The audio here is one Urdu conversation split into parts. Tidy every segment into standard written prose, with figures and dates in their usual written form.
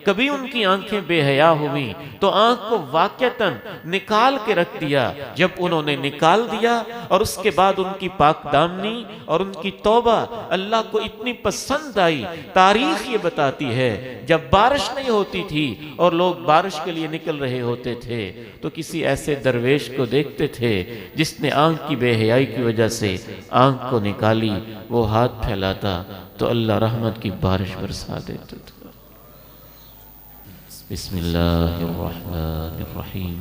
کبھی ان کی آنکھیں بے حیا ہوئیں تو آنکھ کو واقعتاً نکال کے رکھ دیا۔ جب انہوں نے نکال دیا اور اس کے بعد ان کی پاک دامنی اور ان کی توبہ اللہ کو اتنی پسند آئی، تاریخ یہ بتاتی ہے جب بارش نہیں ہوتی تھی اور لوگ بارش کے لیے نکل رہے ہوتے تھے تو کسی ایسے درویش کو دیکھتے تھے جس نے آنکھ کی بے حیائی کی وجہ سے آنکھ کو نکالی، وہ ہاتھ پھیلاتا تو اللہ رحمت کی بارش برسا دیتا تھا۔ بسم اللہ الرحمن الرحیم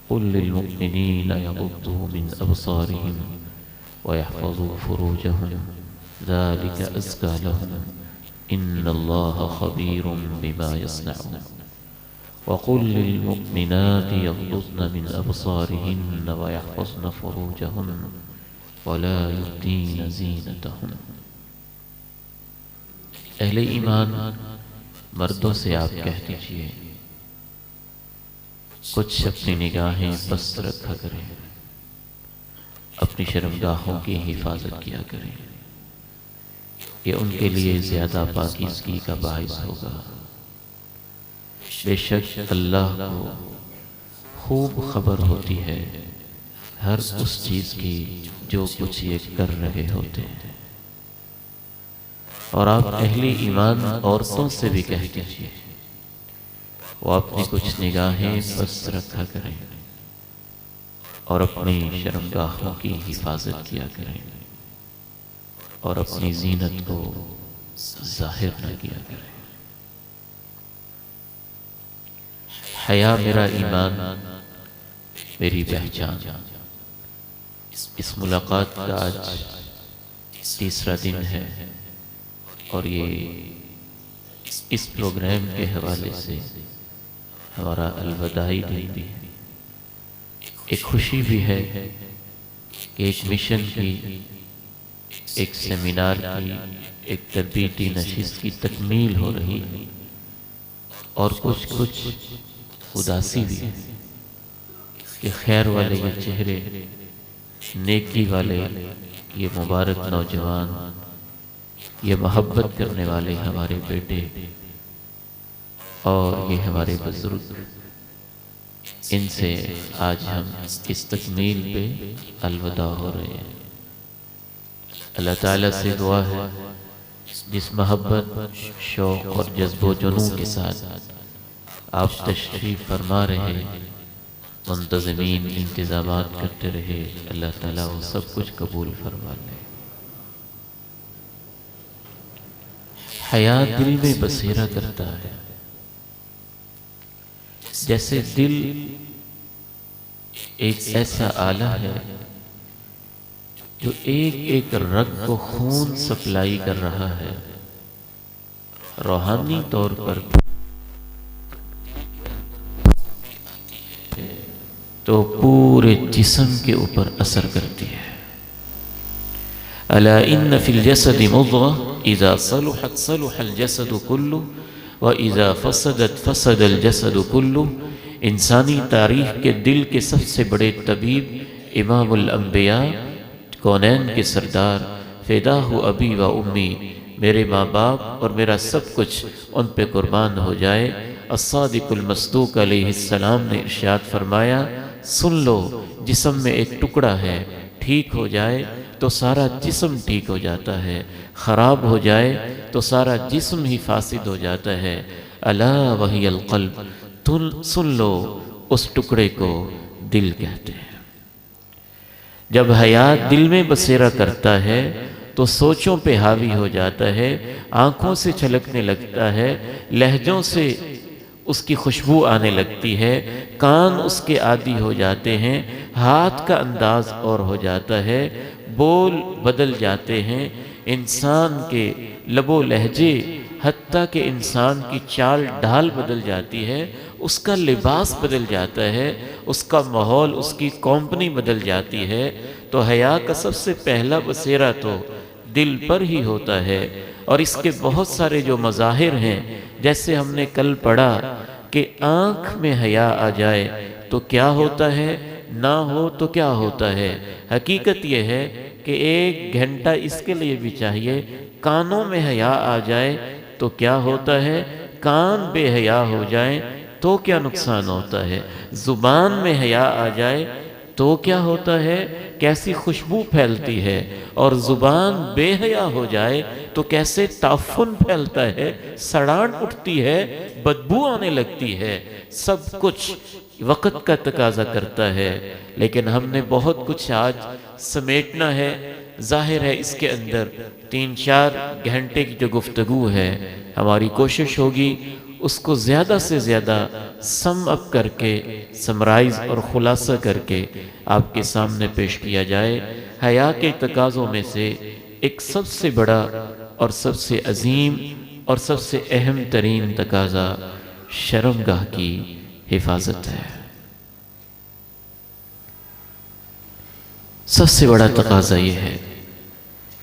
قل للمؤمنین یغضوا من ابصارهم ويحفظوا فروجهم ذلك ازکى لهم ان اللہ خبیر بما يصنعون وقل للمؤمنات يغضضن من ابصارهن ويحفظن فروجهن ولا يبدين زینتهن۔ اہل ایمان مردوں سے آپ کہہ دیجئے کچھ اپنی نگاہیں بست رکھا کریں، اپنی شرمگاہوں کی حفاظت کیا کریں، یہ ان کے لیے زیادہ پاکیزگی کا باعث ہوگا۔ بے شک اللہ کو خوب خبر ہوتی ہے ہر اس چیز کی جو کچھ یہ کر رہے ہوتے ہیں۔ اور آپ اہل ایمان عورتوں سے بھی کہہ دیجئے وہ اپنی کچھ نگاہیں بس رکھا کریں اور اپنی شرمگاہوں کی حفاظت کیا کریں اور اپنی زینت کو ظاہر نہ کیا کریں۔ حیا میرا ایمان، میری پہچان۔ اس ملاقات کا آج تیسرا دن ہے اور یہ اس پروگرام کے حوالے سے ہمارا الوداعی دن بھی ہے۔ ایک خوشی بھی ہے کہ ایک مشن کی، ایک سیمینار کی، ایک تربیتی نشست کی تکمیل ہو رہی ہے اور کچھ اداسی بھی ہے کہ خیر والے یہ چہرے، نیکی والے یہ مبارک نوجوان، یہ محبت کرنے والے ہمارے بیٹے اور یہ ہمارے بزرگ، ان سے آج ہم اس تکمیل پہ الوداع ہو رہے ہیں۔ اللہ تعالیٰ سے دعا ہے جس محبت، شوق اور جذب و جنون کے ساتھ آپ تشریف فرما رہے، منتظمین انتظامات کرتے رہے، اللہ تعالیٰ وہ سب کچھ قبول فرما لے۔ حیا دل میں بسیرا کرتا ہے، جیسے دل ایک ایسا آلہ ہے جو ایک ایک رگ کو خون سپلائی کر رہا ہے، روحانی طور پر تو پورے جسم کے اوپر اثر کرتی ہے۔ الا ان فی الجسد مضغة اذا صلحت صلح الجسد كله واذا فسدت فسد الجسد كله۔ انسانی تاریخ کے دل کے سب سے بڑے طبیب امام الانبیاء، کونین کے سردار، فداہ ابی و امی، میرے ماں باپ اور میرا سب کچھ ان پہ قربان ہو جائے، الصادق المصدوق علیہ السلام نے ارشاد فرمایا، سن لو، جسم میں ایک ٹکڑا ہے، ٹھیک ہو جائے تو سارا جسم ٹھیک ہو جاتا ہے، خراب ہو جائے تو سارا جسم ہی فاسد ہو جاتا ہے۔ الا وہی القلب، سن لو، اس ٹکڑے کو دل کہتے ہیں۔ جب حیات دل میں بسیرا کرتا ہے تو سوچوں پہ حاوی ہو جاتا ہے، آنکھوں سے چھلکنے لگتا ہے، لہجوں سے اس کی خوشبو آنے لگتی ہے، کان اس کے عادی ہو جاتے ہیں، ہاتھ کا انداز اور ہو جاتا ہے، بول بدل جاتے ہیں، انسان کے لب و لہجے، حتیٰ کہ انسان کی چال ڈھال بدل جاتی ہے، اس کا لباس بدل جاتا ہے، اس کا ماحول، اس کی کمپنی بدل جاتی ہے۔ تو حیا کا سب سے پہلا بسیرا تو دل پر ہی ہوتا ہے، اور اس کے بہت سارے جو مظاہر ہیں، جیسے ہم نے کل پڑھا کہ آنکھ میں حیا آ جائے تو کیا ہوتا ہے، نہ ہو تو کیا ہوتا ہے۔ حقیقت یہ ہے کہ 1 گھنٹہ اس کے لیے بھی چاہیے، کانوں میں حیا آ جائے تو کیا ہوتا ہے، کان بے حیا ہو جائیں تو کیا نقصان ہوتا ہے، زبان میں حیا آ جائے تو کیا ہوتا ہے، کیسی خوشبو پھیلتی ہے، اور زبان بے حیا ہو جائے تو کیسے تعفن پھیلتا ہے، سڑان اٹھتی ہے، بدبو آنے لگتی ہے۔ سب کچھ وقت کا تقاضا کرتا ہے، لیکن ہم نے بہت کچھ آج سمیٹنا ہے۔ ظاہر ہے اس کے اندر 3-4 گھنٹے کی جو گفتگو ہے، ہماری کوشش ہوگی اس کو زیادہ سے زیادہ سم اپ کر کے، سمرائز اور خلاصہ کر کے آپ کے سامنے پیش کیا جائے۔ حیا کے تقاضوں میں سے ایک سب سے بڑا اور سب سے عظیم اور سب سے اہم ترین تقاضا شرمگاہ کی حفاظت ہے۔ سب سے بڑا تقاضا یہ ہے،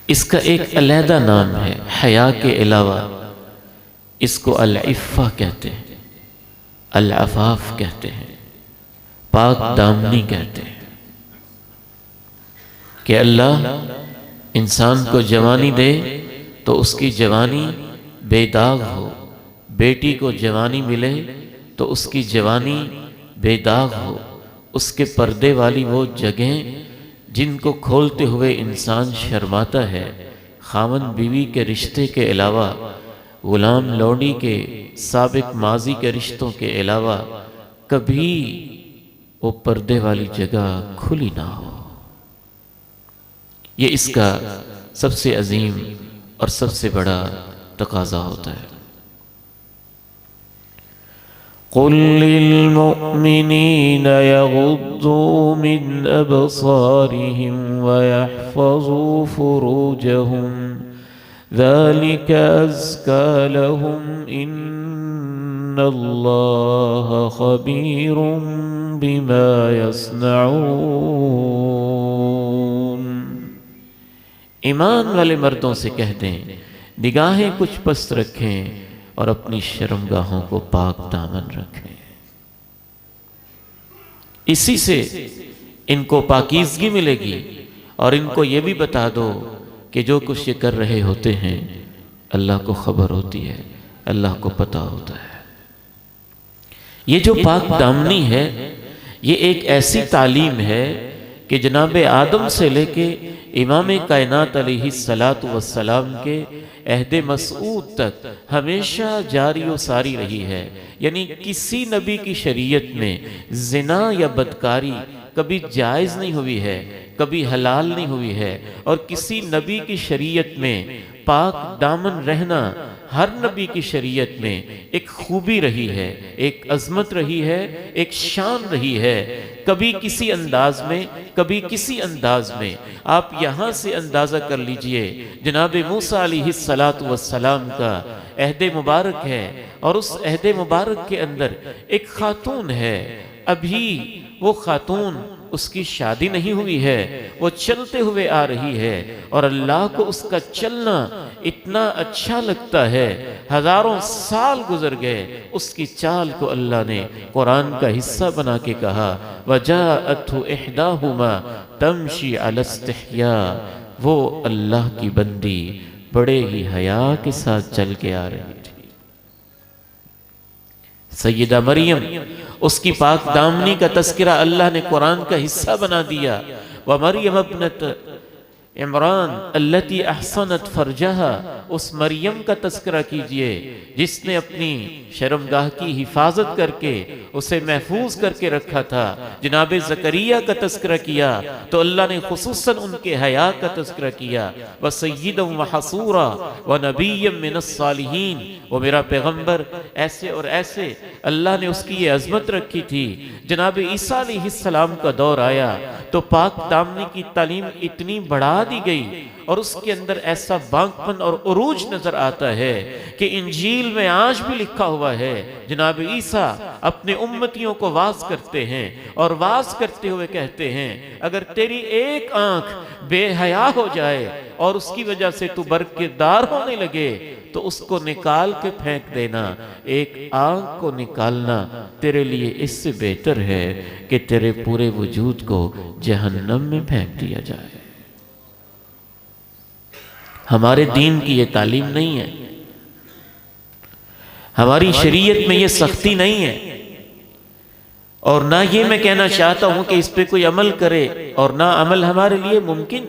اس کا ایک علیحدہ نام ہے حیا کے علاوہ، اس کو العفہ کہتے ہیں، العفاف کہتے ہیں، پاک دامنی کہتے ہیں، کہ اللہ انسان کو جوانی دے تو اس کی جوانی بے داغ ہو، بیٹی کو جوانی ملے تو اس کی جوانی بے داغ ہو، اس کے پردے والی وہ جگہیں جن کو کھولتے ہوئے انسان شرماتا ہے، خاوند بیوی کے رشتے کے علاوہ، غلام لونڈی کے سابق ماضی کے رشتوں کے علاوہ کبھی وہ پردے والی جگہ کھلی نہ ہو۔ یہ اس کا سب سے عظیم اور سب سے بڑا تقاضا ہوتا ہے۔ قل للمؤمنین یغضوا من ابصارهم ویحفظوا فروجهم ذلك ازکی لهم ان اللہ خبیر بما یصنعون۔ ایمان والے مردوں سے کہہ دیں نگاہیں کچھ پست رکھیں اور اپنی شرمگاہوں کو پاک دامن رکھیں، اسی سے ان کو پاکیزگی ملے گی، اور ان کو یہ بھی بتا دو کہ جو کچھ یہ کر رہے ہوتے ہیں اللہ کو خبر ہوتی ہے، اللہ کو پتہ ہوتا ہے۔ یہ جو پاک دامنی ہے یہ ایک ایسی تعلیم ہے کہ جناب آدم سے لے کے امام کائنات علیہ السلام کے عہد مسعود تک ہمیشہ جاری و ساری رہی ہے۔ یعنی کسی نبی کی شریعت میں زنا یا بدکاری کبھی جائز نہیں ہوئی ہے، کبھی حلال نہیں ہوئی ہے، اور کسی نبی کی شریعت میں پاک دامن رہنا ہر نبی کی شریعت میں ایک خوبی رہی ہے، ایک عظمت رہی ہے، ایک شان رہی ہے۔ کبھی کسی انداز میں، کبھی کسی انداز میں۔ آپ یہاں سے اندازہ کر لیجئے، جناب موسیٰ علیہ السلام کا عہد مبارک ہے، اور اس عہد مبارک کے اندر ایک خاتون ہے، ابھی وہ خاتون اس کی شادی نہیں ہوئی ہے، وہ چلتے ہوئے آ رہی ہے، اور اللہ کو اس کا چلنا اتنا اچھا لگتا ہے، ہزاروں سال گزر گئے، اس کی چال کو اللہ نے قرآن کا حصہ بنا کے کہا وَجَاءَتْهُ إِحْدَاهُمَا تَمْشِي عَلَى اسْتِحْيَاءٍ، وہ اللہ کی بندی بڑے ہی حیا کے ساتھ چل کے آ رہی تھی۔ سیدہ مریم، اس کی پاک دامنی کا تذکرہ اللہ نے قرآن کا حصہ بنا دیا۔ وَمَرْيَمَ ابْنَتَ عمران التی احسنت فرجہا، اس مریم کا تذکرہ کیجئے جس نے اپنی شرمگاہ کی حفاظت کر کے اسے محفوظ کر کے رکھا تھا۔ جناب زکریا کا تذکرہ کیا تو اللہ نے خصوصاً ان کے حیا کا تذکرہ کیا۔ وَسَيِّدًا وَحَصُورًا وَنَبِيًّا مِّنَ الصَّالِحِينَ، وہ میرا پیغمبر ایسے اور ایسے، اللہ نے اس کی یہ عظمت رکھی تھی۔ جناب عیسیٰ علیہ السلام کا دور آیا تو پاک دامنی کی تعلیم اتنی بڑھا دی گئی، اور اس کے اندر ایسا بانکپن اور عروج نظر آتا ہے کہ انجیل میں آج بھی لکھا ہوا ہے جناب عیسیٰ اپنے امتیوں کو واعظ کرتے ہیں، اور واعظ کرتے ہوئے کہتے ہیں اگر تیری ایک آنکھ بے حیا ہو جائے اور اس کی وجہ سے تو برقدار ہونے لگے تو اس کو نکال کے پھینک دینا، ایک آنکھ کو نکالنا تیرے لیے اس سے بہتر ہے کہ تیرے پورے وجود کو جہنم میں پھینک دیا جائے۔ ہمارے دین کی یہ تعلیم نہیں ہے۔ ہماری شریعت میں یہ سختی نہیں ہے، اور نہ یہ میں کہنا چاہتا ہوں کہ اس پہ کوئی عمل کرے، اور نہ عمل ہمارے لیے ممکن۔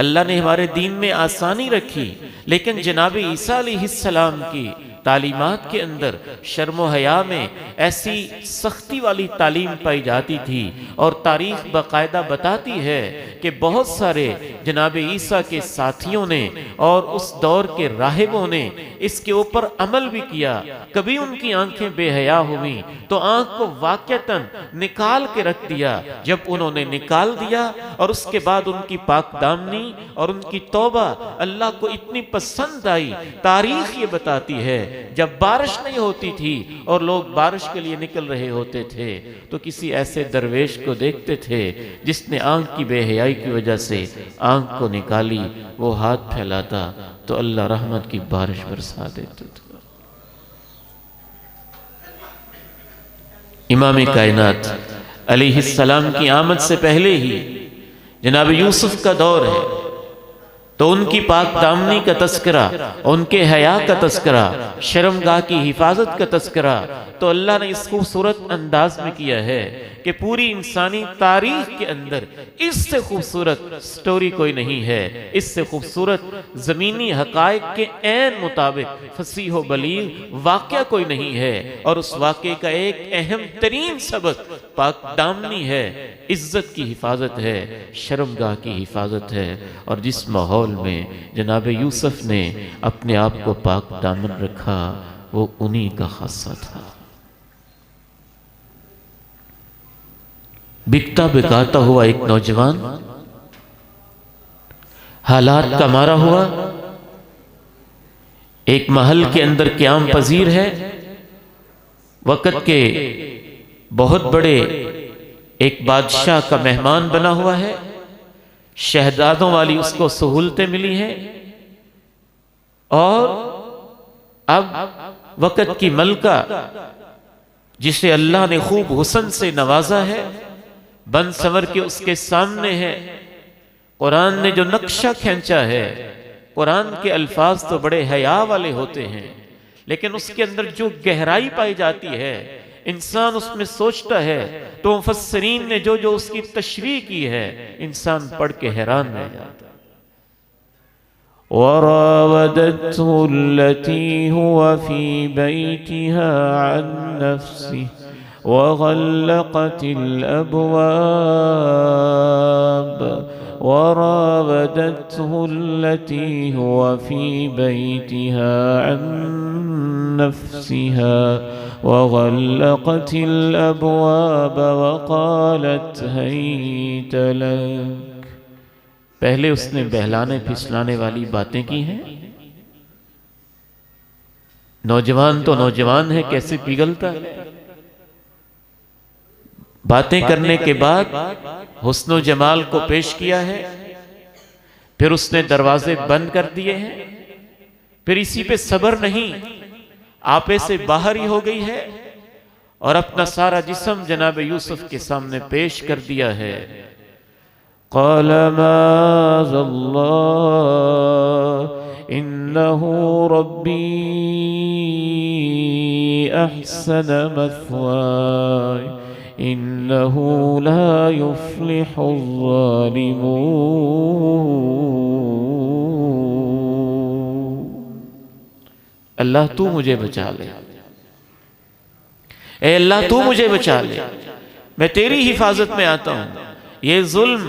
اللہ نے ہمارے دین میں آسانی رکھی، لیکن جناب عیسیٰ علیہ السلام کی تعلیمات کے اندر شرم و حیا میں ایسی سختی والی تعلیم پائی جاتی تھی، اور تاریخ باقاعدہ بتاتی ہے کہ بہت سارے جناب عیسیٰ کے ساتھیوں نے اور اس دور کے راہبوں نے اس کے اوپر عمل بھی کیا۔ کبھی ان کی آنکھیں بے حیا ہوئیں تو آنکھ کو واقعتاً نکال کے رکھ دیا۔ جب انہوں نے نکال دیا اور اس کے بعد ان کی پاک دامنی اور ان کی توبہ اللہ کو اتنی پسند آئی، تاریخ یہ بتاتی ہے جب بارش نہیں ہوتی تھی اور لوگ بارش کے لیے نکل رہے ہوتے تھے تو کسی ایسے درویش کو دیکھتے تھے جس نے آنکھ کی بے حیائی کی وجہ سے آنکھ کو نکالی، وہ ہاتھ پھیلاتا تو اللہ رحمت کی بارش برسا دیتا تھا۔ امام کائنات علیہ السلام کی آمد سے پہلے ہی جناب یوسف کا دور ہے، تو ان کی پاک دامنی کا تذکرہ، ان کے حیا کا تذکرہ، شرمگاہ کی حفاظت کا تذکرہ تو اللہ نے اس خوبصورت انداز میں کیا ہے کہ پوری انسانی تاریخ کے اندر اس سے خوبصورت سٹوری کوئی نہیں ہے، اس سے خوبصورت زمینی حقائق کے عین مطابق فصیح و بلیغ واقعہ کوئی نہیں ہے، اور اس واقعے کا ایک اہم ترین سبق پاک دامنی ہے، عزت کی حفاظت ہے، شرمگاہ کی حفاظت ہے۔ اور جس ماحول میں جناب یوسف نے اپنے آپ کو پاک دامن رکھا وہ انہی کا خاصہ تھا۔ بکتا بکاتا ہوا ایک نوجوان حالات کا مارا ہوا ایک محل کے اندر قیام پذیر ہے، وقت کے بہت بڑے ایک بادشاہ کا مہمان بنا ہوا ہے، شہزادوں والی اس کو سہولتیں ملی ہیں، اور اب وقت کی ملکہ جسے اللہ نے خوب حسن سے نوازا ہے، بن سنور کے اس کے سامنے ہے۔ قرآن نے جو نقشہ کھینچا ہے، قرآن کے الفاظ تو بڑے حیا والے ہوتے ہیں، لیکن اس کے اندر جو گہرائی پائی جاتی ہے انسان اس میں سوچتا ہے، تو مفسرین نے جو اس کی تشریح کی ہے انسان پڑھ کے حیران رہ جاتا ہے۔ وَرَاوَدَتْهُ الَّتِي هُوَ فِي بَيْتِهَا عَنْ نَفْسِهِ وَغَلَّقَتِ الْأَبْوَابَ وَرَاوَدَتْهُ الَّتِي هُوَ فِي بَيْتِهَا عَنْ نَفْسِهَا وَغَلَّقَتِ الْأَبْوَابَ وَقَالَتْ هَيْتَ لَكَ۔ پہلے اس نے بہلانے پھسلانے والی باتیں کی ہیں۔ نوجوان تو نوجوان ہے، کیسے پگھلتا ہے۔ باتیں کرنے کے بعد حسن و جمال کو پیش کیا ہے، پھر اس نے دروازے بند کر دیے ہیں، پھر اسی پہ صبر نہیں، آپے سے باہر ہی ہو گئی ہے اور اپنا سارا جسم جناب یوسف کے سامنے پیش کر دیا ہے۔ قال معاذ اللہ انہ ربی احسن مثواي انہ لا يفلح الظالمون۔ اللہ تو مجھے بچا لے، اے اللہ تو مجھے بچا لے، میں تیری حفاظت میں آتا ہوں۔ یہ ظلم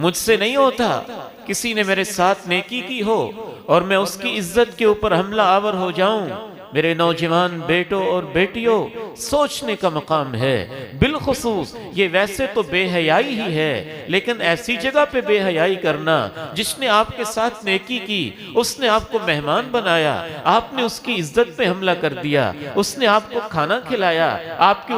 مجھ سے نہیں ہوتا، کسی نے میرے ساتھ نیکی کی ہو اور میں اس کی عزت کے اوپر حملہ آور ہو جاؤں۔ میرے نوجوان بیٹوں اور بیٹیوں، سوچنے کا مقام ہے۔ بالخصوص یہ ویسے تو بے حیائی ہی ہے، لیکن ایسی جگہ پہ بے حیائی کرنا، جس نے آپ کے ساتھ نیکی کی، اس نے آپ کو مہمان بنایا، آپ نے اس کی عزت پہ حملہ کر دیا، اس نے آپ کو کھانا کھلایا، آپ کے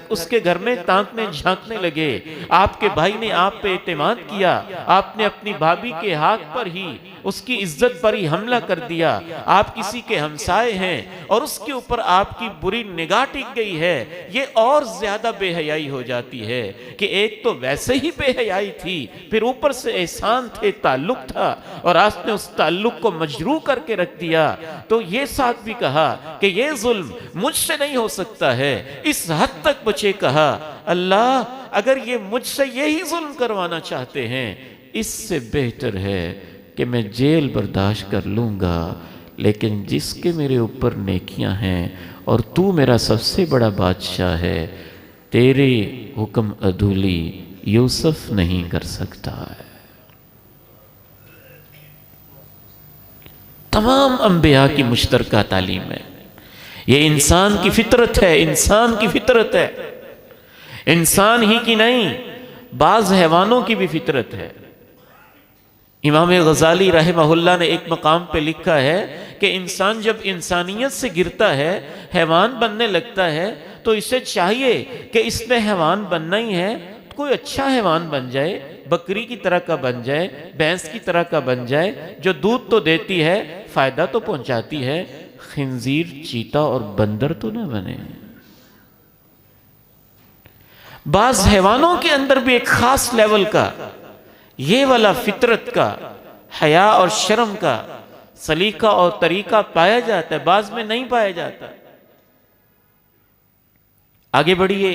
اس کے گھر میں تانکنے جھانکنے لگے، آپ کے بھائی نے آپ پہ اعتماد کیا، آپ نے اپنی بھابھی کے ہاتھ پر ہی، اس کی عزت پر ہی حملہ کر دیا، آپ کسی کے ہمسائے ہیں، اور اس کے اوپر آپ کی بری نگاہ ٹک گئی ہے، یہ اور زیادہ بے حیائی ہو جاتی ہے کہ ایک تو ویسے ہی بے حیائی تھی، پھر اوپر سے احسان تھے، تعلق تھا، اور آپ نے اس تعلق کو مجروح کر کے رکھ دیا۔ تو یہ ساتھ بھی کہا کہ یہ ظلم مجھ سے نہیں ہو سکتا ہے، اس حد تک بچے کہا اللہ اگر یہ مجھ سے یہی ظلم کروانا چاہتے ہیں، اس سے بہتر ہے کہ میں جیل برداشت کر لوں گا، لیکن جس کے میرے اوپر نیکیاں ہیں اور تو میرا سب سے بڑا بادشاہ ہے، تیرے حکم عدولی یوسف نہیں کر سکتا ہے۔ تمام انبیاء کی مشترکہ تعلیم ہے، یہ انسان کی فطرت ہے، انسان کی فطرت ہے، انسان ہی کی نہیں، بعض حیوانوں کی بھی فطرت ہے۔ امام غزالی رحمہ اللہ نے ایک مقام پہ لکھا ہے کہ انسان جب انسانیت سے گرتا ہے، حیوان بننے لگتا ہے، تو اسے چاہیے کہ اس نے حیوان بننا ہی ہے کوئی اچھا حیوان بن جائے، بکری کی طرح کا بن جائے، بھینس کی طرح کا بن جائے، جو دودھ تو دیتی ہے، فائدہ تو پہنچاتی ہے، خنزیر، چیتا اور بندر تو نہ بنے۔ بعض حیوانوں کے اندر بھی ایک خاص لیول کا یہ والا فطرت کا، حیا اور شرم کا سلیقہ اور طریقہ پایا جاتا ہے، بعض میں نہیں پایا جاتا۔ آگے بڑھیے،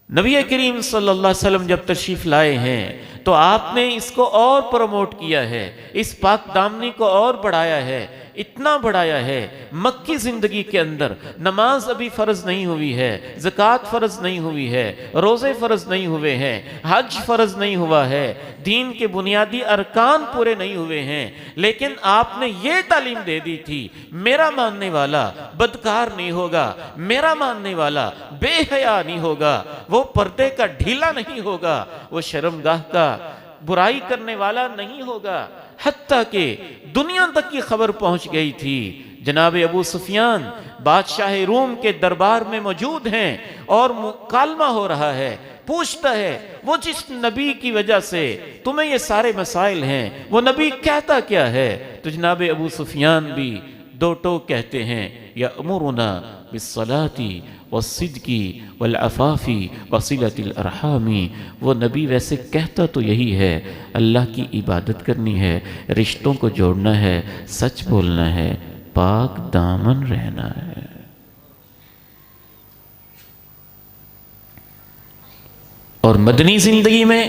نبی کریم صلی اللہ علیہ وسلم جب تشریف لائے ہیں تو آپ نے اس کو اور پروموٹ کیا ہے، اس پاک دامنی کو اور بڑھایا ہے، اتنا بڑھایا ہے۔ مکی زندگی کے اندر نماز ابھی فرض نہیں ہوئی ہے، زکوٰۃ فرض نہیں ہوئی ہے، روزے فرض نہیں ہوئے ہیں، حج فرض نہیں ہوا ہے، دین کے بنیادی ارکان پورے نہیں ہوئے ہیں، لیکن آپ نے یہ تعلیم دے دی تھی، میرا ماننے والا بدکار نہیں ہوگا، میرا ماننے والا بے حیا نہیں ہوگا، وہ پردے کا ڈھیلا نہیں ہوگا، وہ شرمگاہ کا برائی کرنے والا نہیں ہوگا۔ حتیٰ کہ دنیا تک کی خبر پہنچ گئی تھی، جناب ابو سفیان بادشاہ روم کے دربار میں موجود ہیں اور مکالمہ ہو رہا ہے، پوچھتا ہے وہ جس نبی کی وجہ سے تمہیں یہ سارے مسائل ہیں، وہ نبی کہتا کیا ہے؟ تو جناب ابو سفیان بھی دو ٹوک کہتے ہیں، یأمرنا بالصلاۃ والصدق والعفاف وصلۃ الارحام۔ وہ نبی ویسے کہتا تو یہی ہے، اللہ کی عبادت کرنی ہے، رشتوں کو جوڑنا ہے، سچ بولنا ہے، پاک دامن رہنا ہے۔ اور مدنی زندگی میں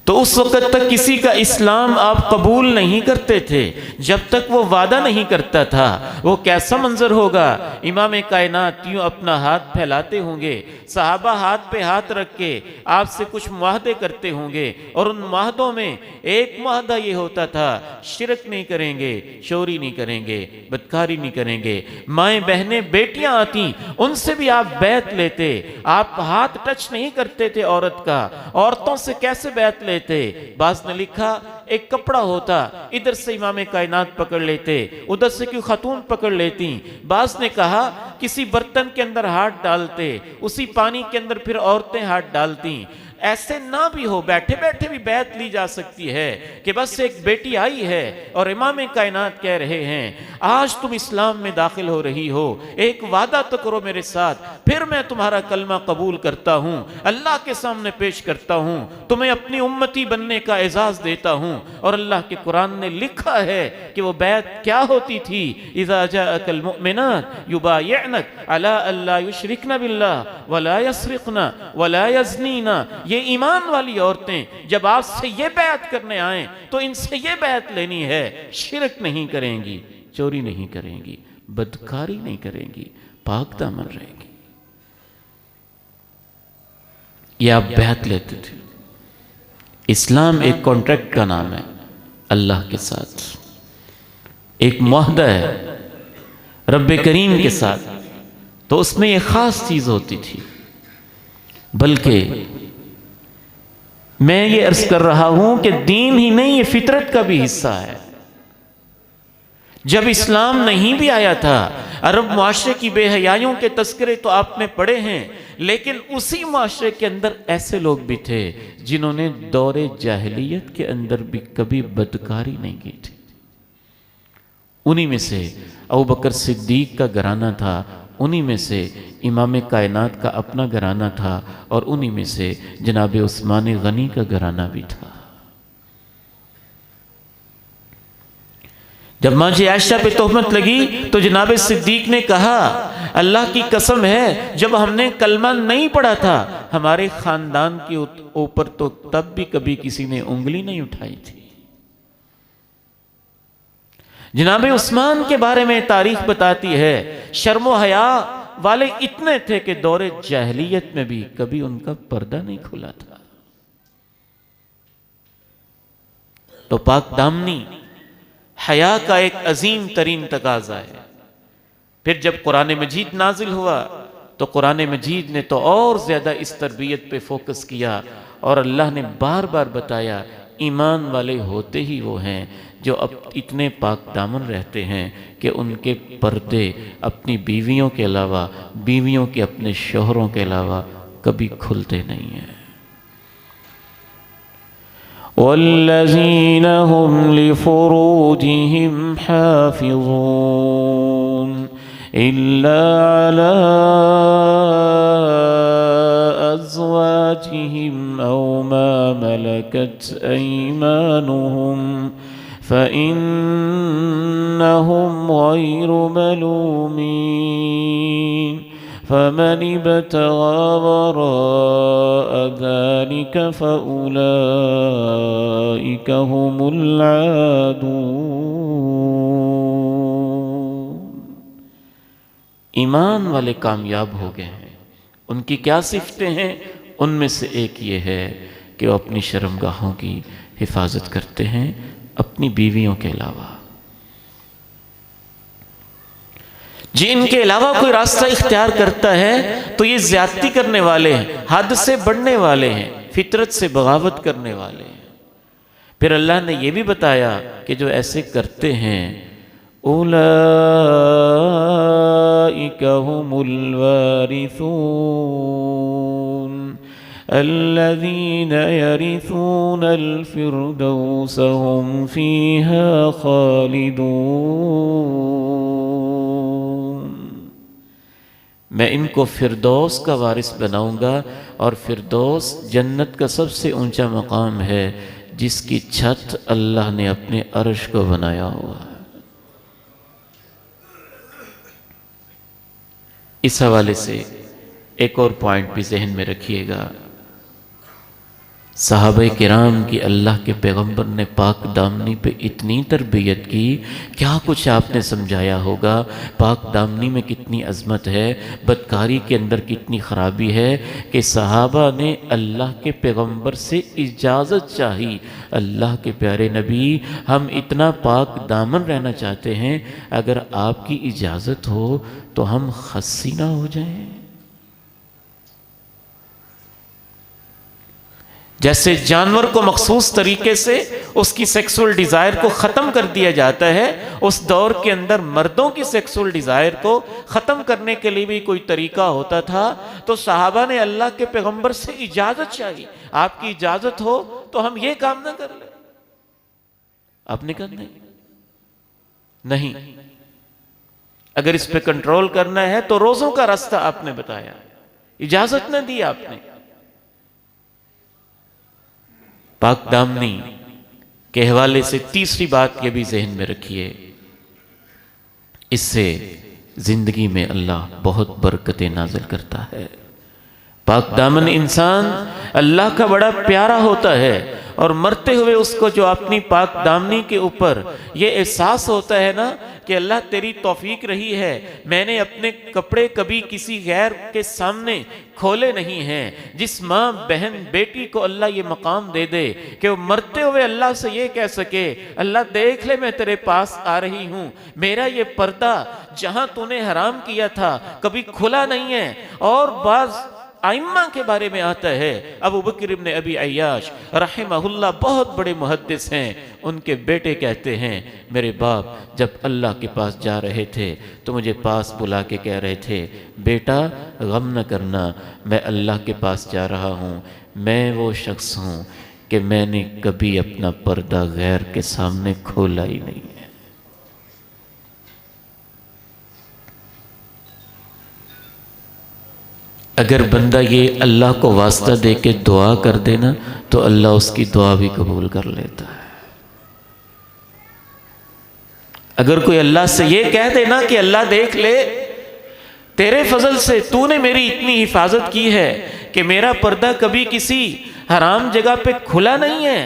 تو اس وقت تک کسی کا اسلام آپ قبول نہیں کرتے تھے جب تک وہ وعدہ نہیں کرتا تھا۔ وہ کیسا منظر ہوگا، امام کائنات یوں اپنا ہاتھ پھیلاتے ہوں گے، صحابہ ہاتھ پہ ہاتھ رکھ کے آپ سے کچھ معاہدے کرتے ہوں گے، اور ان معاہدوں میں ایک معاہدہ یہ ہوتا تھا، شرک نہیں کریں گے، چوری نہیں کریں گے، بدکاری نہیں کریں گے۔ مائیں بہنیں بیٹیاں آتی ان سے بھی آپ بیعت لیتے، آپ ہاتھ ٹچ نہیں کرتے تھے عورت کا۔ عورتوں سے کیسے بیعت لیتے؟ بعض نے لکھا ایک کپڑا ہوتا، ادھر سے امام کائنات پکڑ لیتے، ادھر سے کوئی خاتون پکڑ لیتی۔ بعض نے کہا کسی برتن کے اندر ہاتھ ڈالتے، اسی پانی کے اندر پھر عورتیں ہاتھ ڈالتی۔ ایسے نہ بھی ہو، بیٹھے بیٹھے بھی بیعت لی جا سکتی ہے کہ بس ایک بیٹی آئی ہے اور امام کائنات کہہ رہے ہیں آج تم اسلام میں داخل ہو رہی ہو، ایک وعدہ تو کرو میرے ساتھ، پھر میں تمہارا کلمہ قبول کرتا ہوں، اللہ کے سامنے پیش کرتا ہوں، تمہیں اپنی امتی بننے کا اعزاز دیتا ہوں۔ اور اللہ کے قرآن نے لکھا ہے کہ وہ بیعت کیا ہوتی تھی، اذا جاءک المؤمنات یبایعنک علی الا یشرکن باللہ ولا یسرقن ولا یزنین۔ یہ ایمان والی عورتیں جب آپ سے یہ بیعت کرنے آئیں تو ان سے یہ بیعت لینی ہے، شرک نہیں کریں گی، چوری نہیں کریں گی، بدکاری نہیں کریں گی، پاک دامن رہیں گی۔ یہ آپ بیعت لیتے تھے۔ اسلام ایک کانٹریکٹ کا نام ہے اللہ کے ساتھ، ایک معاہدہ ہے رب کریم کے ساتھ، تو اس میں یہ خاص چیز ہوتی تھی۔ بلکہ میں یہ عرض کر رہا ہوں کہ دین ہی نہیں، یہ فطرت کا بھی حصہ ہے۔ جب اسلام نہیں بھی آیا تھا، عرب معاشرے کی بے حیائیوں کے تذکرے تو آپ نے پڑھے ہیں، لیکن اسی معاشرے کے اندر ایسے لوگ بھی تھے جنہوں نے دور جاہلیت کے اندر بھی کبھی بدکاری نہیں کی تھی۔ انہی میں سے ابو بکر صدیق کا گھرانہ تھا، انہی میں سے امام کائنات کا اپنا گھرانہ تھا، اور انہی میں سے جناب عثمان غنی کا گھرانہ بھی تھا۔ جب ماں جی عائشہ پہ تہمت لگی تو جناب صدیق نے کہا اللہ کی قسم ہے جب ہم نے کلمہ نہیں پڑھا تھا ہمارے خاندان کے اوپر تو تب بھی کبھی کسی نے انگلی نہیں اٹھائی تھی۔ جناب عثمان کے بارے میں تاریخ بتاتی ہے شرم و حیا والے اتنے تھے کہ دور جاہلیت میں بھی کبھی ان کا پردہ نہیں کھلا تھا۔ تو پاک دامنی حیا کا ایک عظیم ترین تقاضا ہے۔ پھر جب قرآن مجید نازل ہوا تو قرآن مجید نے تو اور زیادہ اس تربیت پہ فوکس کیا، اور اللہ نے بار بار بتایا ایمان والے ہوتے ہی وہ ہیں جو اب اتنے پاک دامن رہتے ہیں کہ ان کے پردے اپنی بیویوں کے علاوہ، بیویوں کے اپنے شوہروں کے علاوہ کبھی کھلتے نہیں ہیں۔ وَالَّذِينَ هُمْ لِفُرُوجِهِمْ حَافِظُونَ إِلَّا عَلَىٰ أَزْوَاجِهِمْ أَوْ مَا مَلَكَتْ أَيْمَانُهُمْ فَإِنَّهُمْ غَيْرُ مَلُومِينَ فَمَنِ ابْتَغَىٰ وَرَاءَ ذَلِكَ فَأُولَٰئِكَ هُمُ الْعَادُونَ۔ ایمان والے کامیاب ہو گئے ہیں۔ ان کی کیا صفتیں ہیں؟ ان میں سے ایک یہ ہے کہ وہ اپنی شرمگاہوں کی حفاظت کرتے ہیں اپنی بیویوں کے علاوہ۔ جی ان کے علاوہ کوئی راستہ اختیار کرتا ہے تو یہ زیادتی کرنے والے ہیں، حد سے بڑھنے والے ہیں، فطرت سے بغاوت کرنے والے ہیں۔ پھر اللہ نے یہ بھی بتایا کہ جو ایسے کرتے ہیں اولئک هم الوارثون الذین یرثون الفردوس هم فیہا خالدون۔ میں ان کو فردوس کا وارث بناؤں گا، اور فردوس جنت کا سب سے اونچا مقام ہے جس کی چھت اللہ نے اپنے عرش کو بنایا ہوا ہے۔ اس حوالے سے ایک اور پوائنٹ بھی ذہن میں رکھیے گا، صحابہ کرام کی اللہ کے پیغمبر نے پاک دامنی پہ اتنی تربیت کی، کیا کچھ آپ نے سمجھایا ہوگا، پاک دامنی میں کتنی عظمت ہے، بدکاری کے اندر کتنی خرابی ہے، کہ صحابہ نے اللہ کے پیغمبر سے اجازت چاہی، اللہ کے پیارے نبی ہم اتنا پاک دامن رہنا چاہتے ہیں، اگر آپ کی اجازت ہو تو ہم خصی نہ ہو جائیں۔ جیسے جانور کو مخصوص طریقے سے اس کی سیکسول ڈیزائر کو ختم کر دیا جاتا ہے، اس دور کے اندر مردوں کی سیکسول ڈیزائر کو ختم کرنے کے لیے بھی کوئی طریقہ ہوتا تھا، تو صحابہ نے اللہ کے پیغمبر سے اجازت چاہی، آپ کی اجازت ہو تو ہم یہ کام نہ کر لیں۔ آپ نے کہا نہیں، اگر اس پہ کنٹرول کرنا ہے تو روزوں کا راستہ آپ نے بتایا، اجازت نہ دی آپ نے۔ پاک دامنی کے حوالے سے تیسری بات یہ بھی ذہن میں رکھیے، اس سے زندگی میں اللہ بہت برکتیں نازل کرتا ہے۔ پاک دامن انسان اللہ کا بڑا پیارا ہوتا ہے، اور مرتے ہوئے اس کو جو اپنی پاک دامنی کے اوپر یہ احساس ہوتا ہے نا کہ اللہ تیری توفیق رہی ہے، میں نے اپنے کپڑے کبھی کسی غیر کے سامنے کھولے نہیں ہیں۔ جس ماں بہن بیٹی کو اللہ یہ مقام دے دے کہ وہ مرتے ہوئے اللہ سے یہ کہہ سکے اللہ دیکھ لے میں تیرے پاس آ رہی ہوں، میرا یہ پردہ جہاں تو نے حرام کیا تھا کبھی کھلا نہیں ہے۔ اور بعض ائمہ کے بارے میں آتا ہے، ابو بکر ابن ابی عیاش رحمہ اللہ بہت بڑے محدث ہیں، ان کے بیٹے کہتے ہیں میرے باپ جب اللہ کے پاس جا رہے تھے تو مجھے پاس بلا کے کہہ رہے تھے بیٹا غم نہ کرنا، میں اللہ کے پاس جا رہا ہوں، میں وہ شخص ہوں کہ میں نے کبھی اپنا پردہ غیر کے سامنے کھولا ہی نہیں ہے۔ اگر بندہ یہ اللہ کو واسطہ دے کے دعا کر دینا تو اللہ اس کی دعا بھی قبول کر لیتا ہے۔ اگر کوئی اللہ سے یہ کہہ دینا کہ اللہ دیکھ لے، تیرے فضل سے تو نے میری اتنی حفاظت کی ہے کہ میرا پردہ کبھی کسی حرام جگہ پہ کھلا نہیں ہے،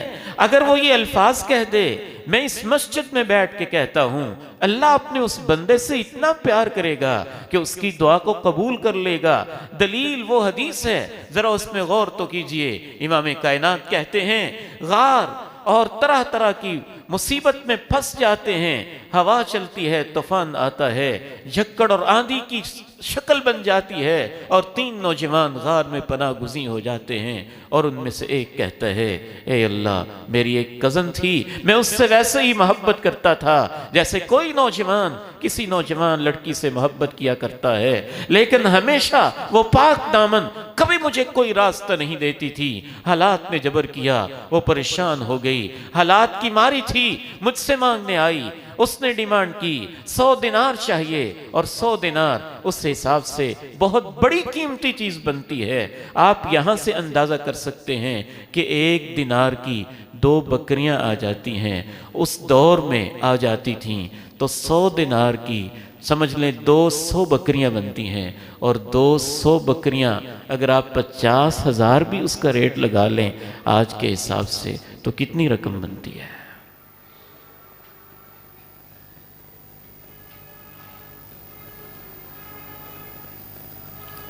اگر وہ یہ الفاظ کہہ دے، میں اس مسجد میں بیٹھ کے کہتا ہوں، اللہ اپنے اس بندے سے اتنا پیار کرے گا کہ اس کی دعا کو قبول کر لے گا۔ دلیل وہ حدیث ہے، ذرا اس میں غور تو کیجئے۔ امام کائنات کہتے ہیں غار اور طرح طرح کی مصیبت میں پھنس جاتے ہیں، ہوا چلتی ہے، طوفان آتا ہے، جھکڑ اور آندھی کی شکل بن جاتی ہے، اور 3 نوجوان غار میں پناہ گزین ہو جاتے ہیں، اور ان میں سے ایک کہتا ہے، اے اللہ میری ایک کزن تھی، میں اس سے ویسے ہی محبت کرتا تھا جیسے کوئی نوجوان کسی نوجوان لڑکی سے محبت کیا کرتا ہے، لیکن ہمیشہ وہ پاک دامن، کبھی مجھے کوئی راستہ نہیں دیتی تھی، حالات نے جبر کیا، وہ پریشان ہو گئی، حالات کی ماری تھی، مجھ سے مانگنے آئی، اس نے ڈیمانڈ کی 100 دینار چاہیے، اور 100 دینار اس حساب سے بہت بڑی قیمتی چیز بنتی ہے۔ آپ یہاں سے اندازہ کر سکتے ہیں کہ 1 دینار کی 2 بکریاں آ جاتی ہیں، اس دور میں آ جاتی تھیں، تو 100 دینار کی سمجھ لیں 200 بکریاں بنتی ہیں، اور 200 بکریاں اگر آپ 50,000 بھی اس کا ریٹ لگا لیں آج کے حساب سے تو کتنی رقم بنتی ہے؟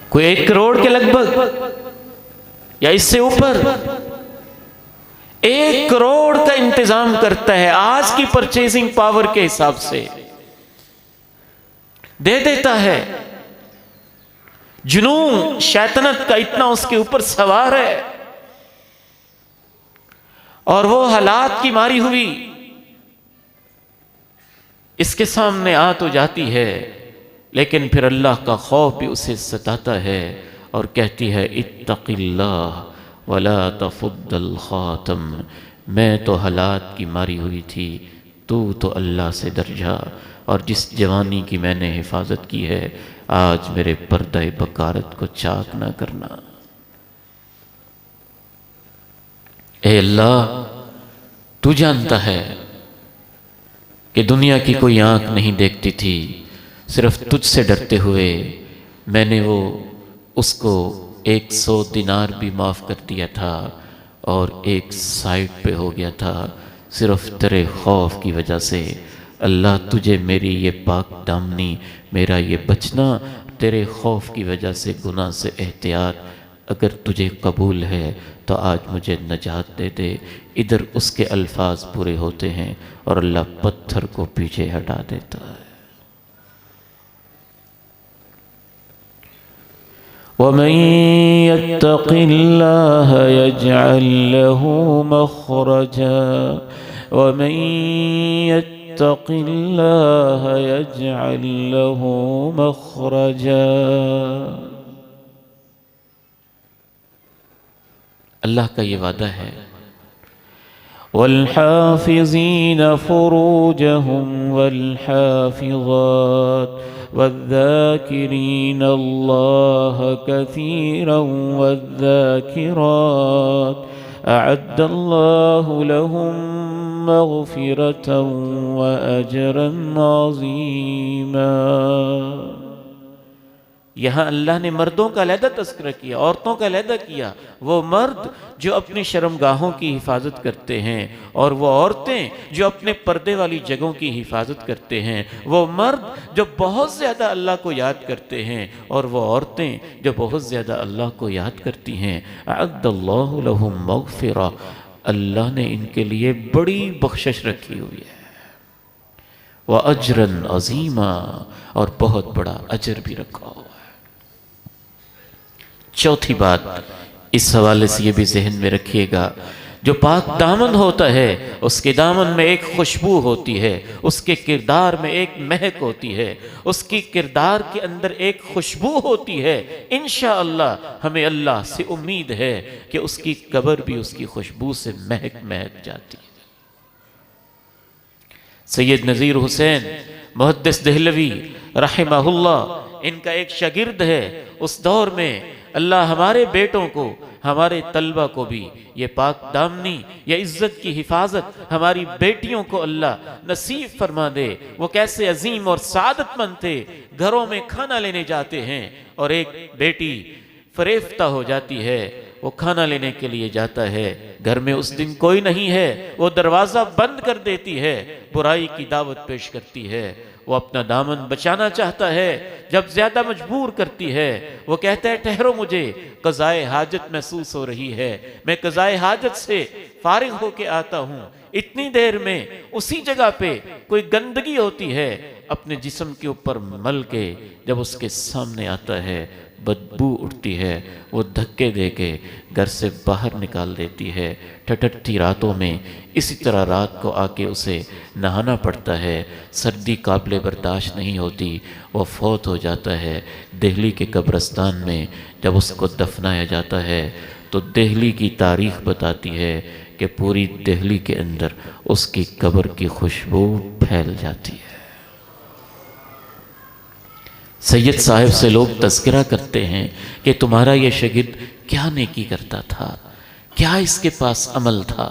کوئی 1 کروڑ کے لگ بھگ یا اس سے اوپر 1 کروڑ کا انتظام کرتا ہے آج کی پرچیزنگ پاور کے حساب سے، دے دیتا ہے۔ جنون شیطنت کا اتنا اس کے اوپر سوار ہے، اور وہ حالات کی ماری ہوئی اس کے سامنے آ تو جاتی ہے، لیکن پھر اللہ کا خوف بھی اسے ستاتا ہے، اور کہتی ہے اتق اللہ ولا تفض الخاتم، میں تو حالات کی ماری ہوئی تھی، تو اللہ سے ڈر جا، اور جس جوانی کی میں نے حفاظت کی ہے آج میرے پردہ بکارت کو چاک نہ کرنا۔ اے اللہ تو جانتا ہے کہ دنیا کی کوئی آنکھ نہیں دیکھتی تھی، صرف تجھ سے ڈرتے ہوئے میں نے اس کو 100 دینار بھی معاف کر دیا تھا، اور ایک سائٹ پہ ہو گیا تھا، صرف تیرے خوف کی وجہ سے۔ اللہ تجھے میری یہ پاک دامنی، میرا یہ بچنا، تیرے خوف کی وجہ سے، گناہ سے احتیاط اگر تجھے قبول ہے تو آج مجھے نجات دے دے۔ ادھر اس کے الفاظ پورے ہوتے ہیں اور اللہ پتھر کو پیچھے ہٹا دیتا ہے۔ وَمَن يَتَّقِ اللَّهَ يَجْعَل لَّهُ مَخْرَجًا وَمَن يَتَّقِ اللَّهَ يَجْعَل لَّهُ مَخْرَجًا۔ اللہ کا یہ وعدہ ہے، وَالْحَافِظِينَ فُرُوجَهُمْ وَالْحَافِظَاتِ وَالذَّاكِرِينَ اللَّهَ كَثِيرًا وَالذَّاكِرَاتِ أَعَدَّ اللَّهُ لَهُم مَّغْفِرَةً وَأَجْرًا عَظِيمًا۔ یہاں اللہ نے مردوں کا علیحدہ تذکرہ کیا، عورتوں کا علیحدہ کیا۔ وہ مرد جو اپنی شرمگاہوں کی حفاظت کرتے ہیں، اور وہ عورتیں جو اپنے پردے والی جگہوں کی حفاظت کرتے ہیں، وہ مرد جو بہت زیادہ اللہ کو یاد کرتے ہیں، اور وہ عورتیں جو بہت زیادہ اللہ کو یاد کرتی ہیں۔ اعد اللہ لہم مغفرہ، اللہ نے ان کے لیے بڑی بخشش رکھی ہوئی ہے، وَأَجْرًا عَظِيمًا، اور بہت بڑا اجر بھی رکھا ہوا ہے۔ چوتھی بات اس حوالے سے یہ بھی ذہن میں رکھیے گا، جو پاک دامن ہوتا ہے اس کے دامن میں ایک خوشبو ہوتی ہے، اس کے کردار میں ایک مہک ہوتی ہے، اس کی کردار کے اندر ایک خوشبو ہوتی ہے۔ انشاءاللہ ہمیں اللہ سے امید ہے کہ اس کی قبر بھی اس کی خوشبو سے مہک جاتی ہے۔ سید نذیر حسین محدث دہلوی رحمہ اللہ، ان کا ایک شاگرد ہے، اس دور میں اللہ ہمارے بیٹوں کو، ہمارے طلبہ کو بھی یہ پاک دامنی، یہ عزت کی حفاظت ہماری بیٹیوں کو اللہ نصیب فرما دے۔ وہ کیسے عظیم اور سعادت مند تھے، گھروں میں کھانا لینے جاتے ہیں اور ایک بیٹی فریفتہ ہو جاتی ہے، وہ کھانا لینے کے لیے جاتا ہے، گھر میں اس دن کوئی نہیں ہے، وہ دروازہ بند کر دیتی ہے، برائی کی دعوت پیش کرتی ہے، وہ اپنا دامن بچانا چاہتا ہے، جب زیادہ مجبور کرتی ہے وہ کہتا ہے ٹھہرو، مجھے قضائے حاجت محسوس ہو رہی ہے، میں قضائے حاجت سے فارغ ہو کے آتا ہوں۔ اتنی دیر میں اسی جگہ پہ کوئی گندگی ہوتی ہے، اپنے جسم کے اوپر مل کے جب اس کے سامنے آتا ہے، بدبو اٹھتی ہے، وہ دھکے دے کے گھر سے باہر نکال دیتی ہے۔ ٹھٹھٹی راتوں میں اسی طرح رات کو آ کے اسے نہانا پڑتا ہے، سردی قابل برداشت نہیں ہوتی، وہ فوت ہو جاتا ہے۔ دہلی کے قبرستان میں جب اس کو دفنایا جاتا ہے تو دہلی کی تاریخ بتاتی ہے کہ پوری دہلی کے اندر اس کی قبر کی خوشبو پھیل جاتی ہے۔ سید صاحب سے لوگ تذکرہ کرتے ہیں کہ تمہارا یہ شاگرد کیا نیکی کرتا تھا، کیا اس کے پاس عمل تھا۔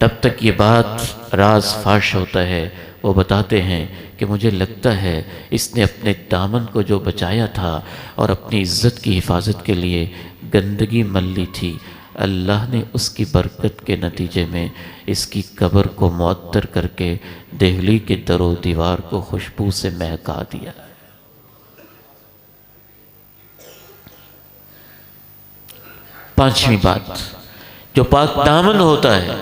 تب تک یہ بات راز فاش ہوتا ہے، وہ بتاتے ہیں کہ مجھے لگتا ہے اس نے اپنے دامن کو جو بچایا تھا اور اپنی عزت کی حفاظت کے لیے گندگی مل لی تھی، اللہ نے اس کی برکت کے نتیجے میں اس کی قبر کو معطر کر کے دہلی کے در و دیوار کو خوشبو سے مہکا دیا۔ پانچویں بات، جو پاک دامن ہوتا ہے،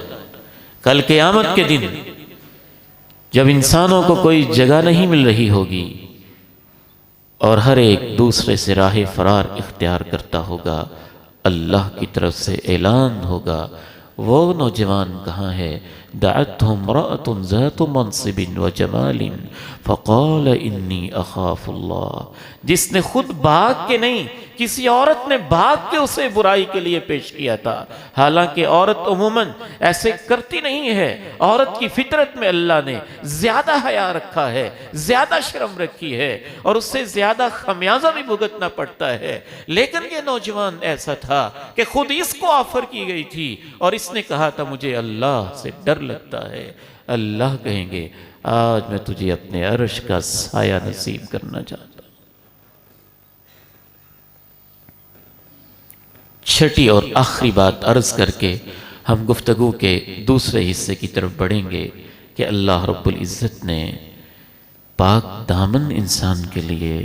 کل قیامت کے دن جب انسانوں کو کوئی جگہ نہیں مل رہی ہوگی اور ہر ایک دوسرے سے راہ فرار اختیار کرتا ہوگا، اللہ کی طرف سے اعلان ہوگا، وہ نوجوان کہاں ہے؟ دعتهم امرأة ذات منصب وجمال فقال انی اخاف اللہ، جس نے خود بھاگ کے نہیں، کسی عورت نے بھاگ کے اسے برائی کے لیے پیش کیا تھا۔ حالانکہ عورت عموماً ایسے کرتی نہیں ہے، عورت کی فطرت میں اللہ نے زیادہ حیا رکھا ہے، زیادہ شرم رکھی ہے اور اس سے زیادہ خمیازہ بھی بھگتنا پڑتا ہے، لیکن یہ نوجوان ایسا تھا کہ خود اس کو آفر کی گئی تھی اور اس نے کہا تھا مجھے اللہ سے ڈر لگتا ہے۔ اللہ کہیں گے آج میں تجھے اپنے عرش کا سایہ نصیب کرنا چاہتا ہوں۔ چھٹی اور آخری بات عرض کر کے ہم گفتگو کے دوسرے حصے کی طرف بڑھیں گے کہ اللہ رب العزت نے پاک دامن انسان کے لیے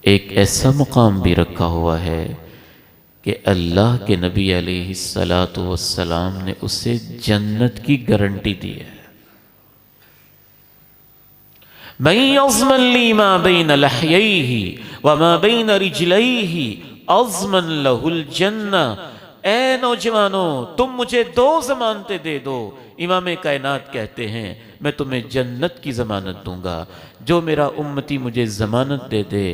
ایک ایسا مقام بھی رکھا ہوا ہے کہ اللہ کے نبی علیہ السلام نے اسے جنت کی گارنٹی دی ہے۔ مَن يَضْمَن لِّي مَا بَيْنَ لَحْيَيْهِ وَمَا بَيْنَ رِجْلَيْهِ اضمن لہ الجنہ۔ اے نوجوانوں، تم مجھے دو ضمانتیں دے دو۔ امام کائنات کہتے ہیں میں تمہیں جنت کی ضمانت دوں گا جو میرا امتی مجھے ضمانت دے دے،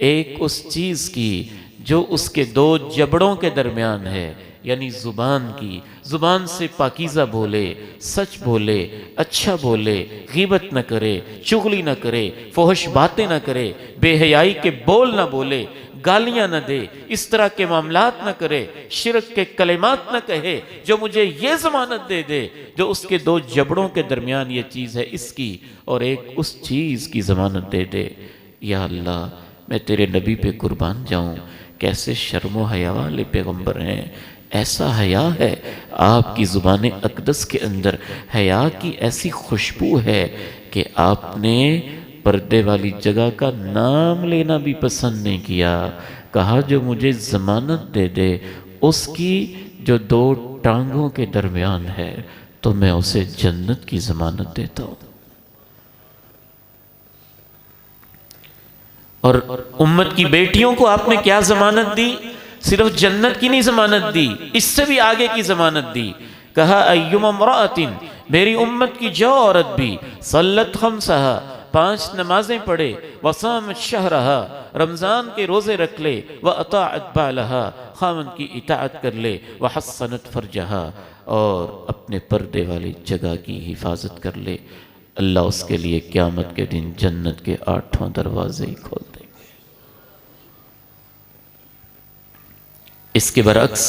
ایک اس چیز کی جو اس کے دو جبڑوں کے درمیان ہے، یعنی زبان کی، زبان سے پاکیزہ بولے، سچ بولے، اچھا بولے، غیبت نہ کرے، چغلی نہ کرے، فحش باتیں نہ کرے، بے حیائی کے بول نہ بولے، گالیاں نہ دے، اس طرح کے معاملات نہ کرے، شرک کے کلمات نہ کہے، جو مجھے یہ ضمانت دے دے جو اس کے دو جبڑوں کے درمیان یہ چیز ہے اس کی، اور ایک اس چیز کی ضمانت دے دے۔ یا اللہ، میں تیرے نبی پہ قربان جاؤں، کیسے شرم و حیا والے پیغمبر ہیں، ایسا حیا ہے آپ کی زبان اقدس کے اندر، حیا کی ایسی خوشبو ہے کہ آپ نے پردے والی جگہ کا نام لینا بھی پسند نہیں کیا، کہا جو مجھے ضمانت دے دے اس کی جو دو ٹانگوں کے درمیان ہے تو میں اسے جنت کی ضمانت دیتا ہوں۔ اور امت کی بیٹیوں کو آپ نے کیا ضمانت دی؟ صرف جنت کی نہیں ضمانت دی، اس سے بھی آگے کی ضمانت دی۔ کہا ایما امرأۃ، میری امت کی جو عورت بھی صلت خمسہا، 5 نمازیں پڑھے، وصامت شہرہا، رمضان کے روزے رکھ لے، وَأَطَاعَتْ بَعْلَهَا، خامن کی اطاعت کر لے، وَحَصَّنَتْ فَرْجَهَا، اور اپنے پردے والی جگہ کی حفاظت کر لے، اللہ اس کے لیے قیامت کے دن جنت کے 8 دروازے ہی کھول دیں گے۔ اس کے برعکس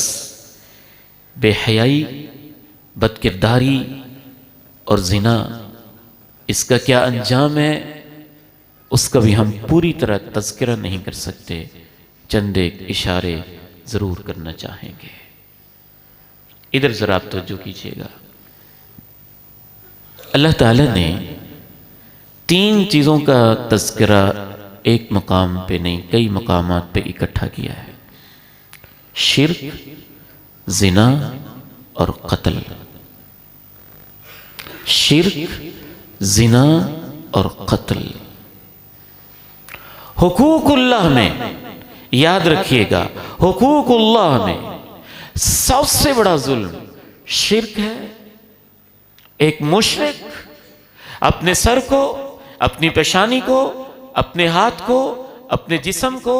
بے حیائی، بدکرداری اور زنا، اس کا کیا انجام ہے اس کا بھی ہم پوری طرح تذکرہ نہیں کر سکتے، چند ایک اشارے ضرور کرنا چاہیں گے۔ ادھر ذرا آپ توجہ کیجیے گا، اللہ تعالیٰ نے 3 چیزوں کا تذکرہ ایک مقام پہ نہیں، کئی مقامات پہ اکٹھا کیا ہے: شرک، زنا اور قتل۔ شرک، زنا اور قتل۔ حقوق اللہ میں یاد رکھیے گا، حقوق اللہ میں سب سے بڑا ظلم شرک ہے۔ ایک مشرک اپنے سر کو، اپنی پیشانی کو، اپنے ہاتھ کو، اپنے جسم کو،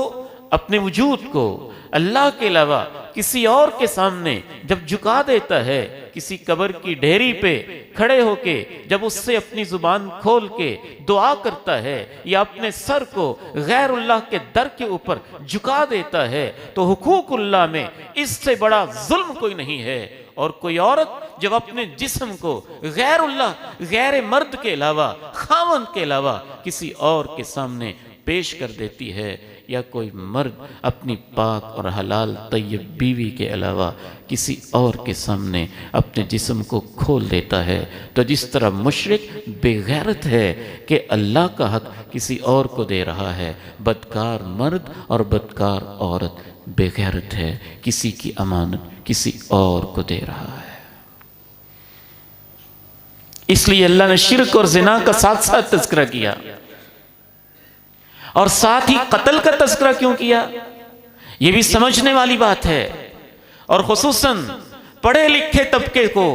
اپنے وجود کو اللہ کے علاوہ کسی اور کے سامنے جب جھکا دیتا ہے، کسی قبر کی ڈھیری پہ کھڑے ہو کے جب اس سے اپنی زبان کھول کے دعا کرتا ہے یا اپنے سر کو غیر اللہ کے در کے اوپر جھکا دیتا ہے، تو حقوق اللہ میں اس سے بڑا ظلم کوئی نہیں ہے۔ اور کوئی عورت جب اپنے جسم کو غیر اللہ، غیر مرد کے علاوہ، خاوند کے علاوہ کسی اور کے سامنے پیش کر دیتی ہے، یا کوئی مرد اپنی پاک اور حلال طیب بیوی کے علاوہ کسی اور کے سامنے اپنے جسم کو کھول دیتا ہے، تو جس طرح مشرک بے غیرت ہے کہ اللہ کا حق کسی اور کو دے رہا ہے، بدکار مرد اور بدکار عورت بے غیرت ہے، کسی کی امانت کسی اور کو دے رہا ہے۔ اس لیے اللہ نے شرک اور زنا کا ساتھ ساتھ تذکرہ کیا، اور ساتھ ہی قتل کا تذکرہ کیوں کیا؟ یہ بھی سمجھنے والی بات ہے، اور خصوصاً پڑھے لکھے طبقے کو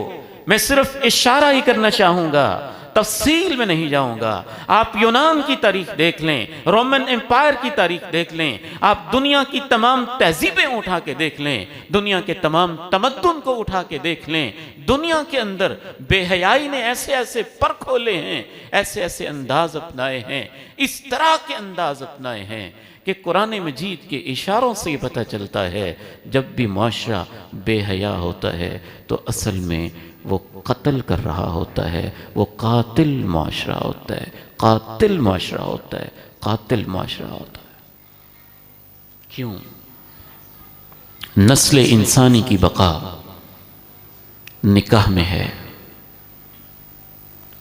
میں صرف اشارہ ہی کرنا چاہوں گا، تفصیل میں نہیں جاؤں گا۔ آپ یونان کی تاریخ دیکھ لیں، رومن امپائر کی تاریخ دیکھ لیں، آپ دنیا کی تمام تہذیبیں اٹھا کے دیکھ لیں، دنیا کے تمام تمدن کو اٹھا کے دیکھ لیں، دنیا کے اندر بے حیائی نے ایسے ایسے پر کھولے ہیں، ایسے ایسے انداز اپنائے ہیں، اس طرح کے انداز اپنائے ہیں کہ قرآن مجید کے اشاروں سے یہ پتہ چلتا ہے جب بھی معاشرہ بے حیا ہوتا ہے تو اصل میں وہ قتل کر رہا ہوتا ہے، وہ قاتل معاشرہ ہوتا ہے، قاتل معاشرہ ہوتا ہے، قاتل معاشرہ ہوتا ہے۔ کیوں؟ نسل انسانی کی بقا نکاح میں ہے۔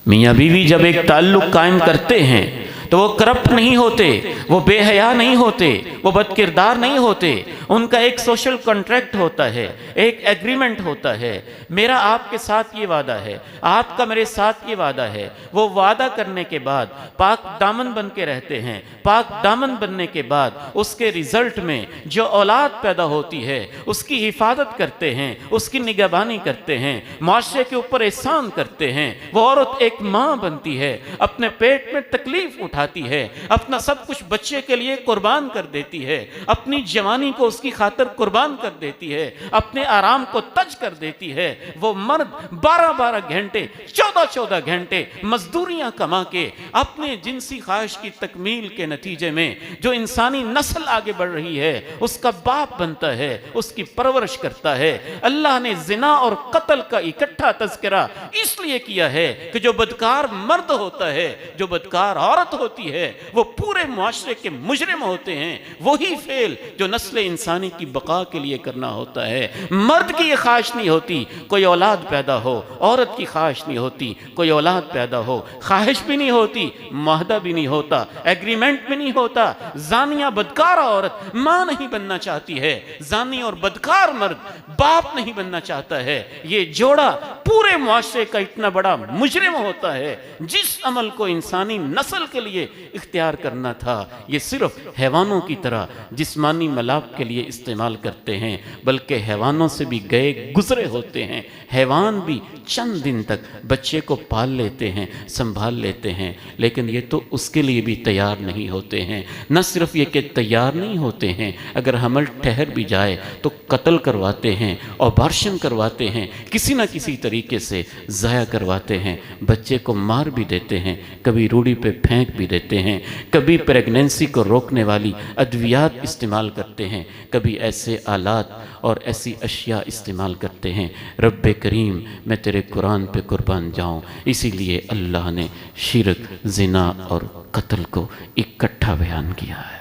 میاں بیوی جب ایک تعلق قائم کرتے ہیں تو وہ کرپٹ نہیں ہوتے، وہ بے حیا نہیں ہوتے، وہ بد کردار نہیں ہوتے، ان کا ایک سوشل کنٹریکٹ ہوتا ہے، ایک ایگریمنٹ ہوتا ہے۔ میرا آپ کے ساتھ یہ وعدہ ہے، آپ کا میرے ساتھ یہ وعدہ ہے۔ وہ وعدہ کرنے کے بعد پاک دامن بن کے رہتے ہیں، پاک دامن بننے کے بعد اس کے ریزلٹ میں جو اولاد پیدا ہوتی ہے اس کی حفاظت کرتے ہیں، اس کی نگہبانی کرتے ہیں، معاشرے کے اوپر احسان کرتے ہیں۔ وہ عورت ایک ماں بنتی ہے، اپنے پیٹ میں تکلیف اٹھاتی ہے، اپنا سب کچھ بچے کے لیے قربان کر دیتی ہے، اپنی جوانی کو اس کی خاطر قربان کر دیتی ہے، اپنے آرام کو تج کر دیتی ہے۔ وہ مرد 12 گھنٹے 14 گھنٹے مزدوریاں کما کے اپنے جنسی خواہش کی تکمیل کے نتیجے میں جو انسانی نسل آگے بڑھ رہی ہے اس کا باپ بنتا ہے، اس کی پرورش کرتا ہے۔ اللہ نے زنا اور قتل کا اکٹھا تذکرہ اس لیے کیا ہے کہ جو بدکار مرد ہوتا ہے، جو بدکار عورت ہوتی ہے، وہ پورے معاشرے کے مجرم ہوتے ہیں۔ وہی فعل جو نسل انسانی کی بقا کے لیے کرنا ہوتا ہے۔ مرد کی یہ خواہش نہیں ہوتی کوئی اولاد پیدا ہو، عورت کی خواہش نہیں ہوتی کوئی اولاد پیدا ہو، خواہش بھی نہیں ہوتی، معاہدہ بھی نہیں ہوتا، ایگریمنٹ بھی نہیں ہوتا۔ زانیہ بدکار عورت ماں نہیں بننا چاہتی ہے، زانی اور بدکار مرد باپ نہیں بننا چاہتا ہے۔ یہ جوڑا پورے معاشرے کا اتنا بڑا مجرم ہوتا ہے۔ جس عمل کو انسانی نسل کے لیے اختیار کرنا تھا، یہ صرف حیوانوں کی طرح جسمانی ملاپ کے لیے استعمال کرتے ہیں، بلکہ حیوانوں سے بھی گئے گزرے ہوتے ہیں۔ حیوان بھی چند دن تک بچے کو پال لیتے ہیں، سنبھال لیتے ہیں، لیکن یہ تو اس کے لیے بھی تیار نہیں ہوتے ہیں۔ نہ صرف یہ کہ تیار نہیں ہوتے ہیں، اگر حمل ٹھہر بھی جائے تو قتل کرواتے ہیں، ابارشن کرواتے ہیں، کسی نہ کسی طریقے سے ضائع کرواتے ہیں، بچے کو مار بھی دیتے ہیں، کبھی روڑی پہ پھینک بھی دیتے ہیں، کبھی پریگننسی کو روکنے والی ادویات استعمال کرتے ہیں، کبھی ایسے آلات اور ایسی اشیاء استعمال کرتے ہیں۔ رب کریم میں تیرے قرآن پہ قربان جاؤں، اسی لیے اللہ نے شرک، زنا اور قتل کو اکٹھا بیان کیا ہے۔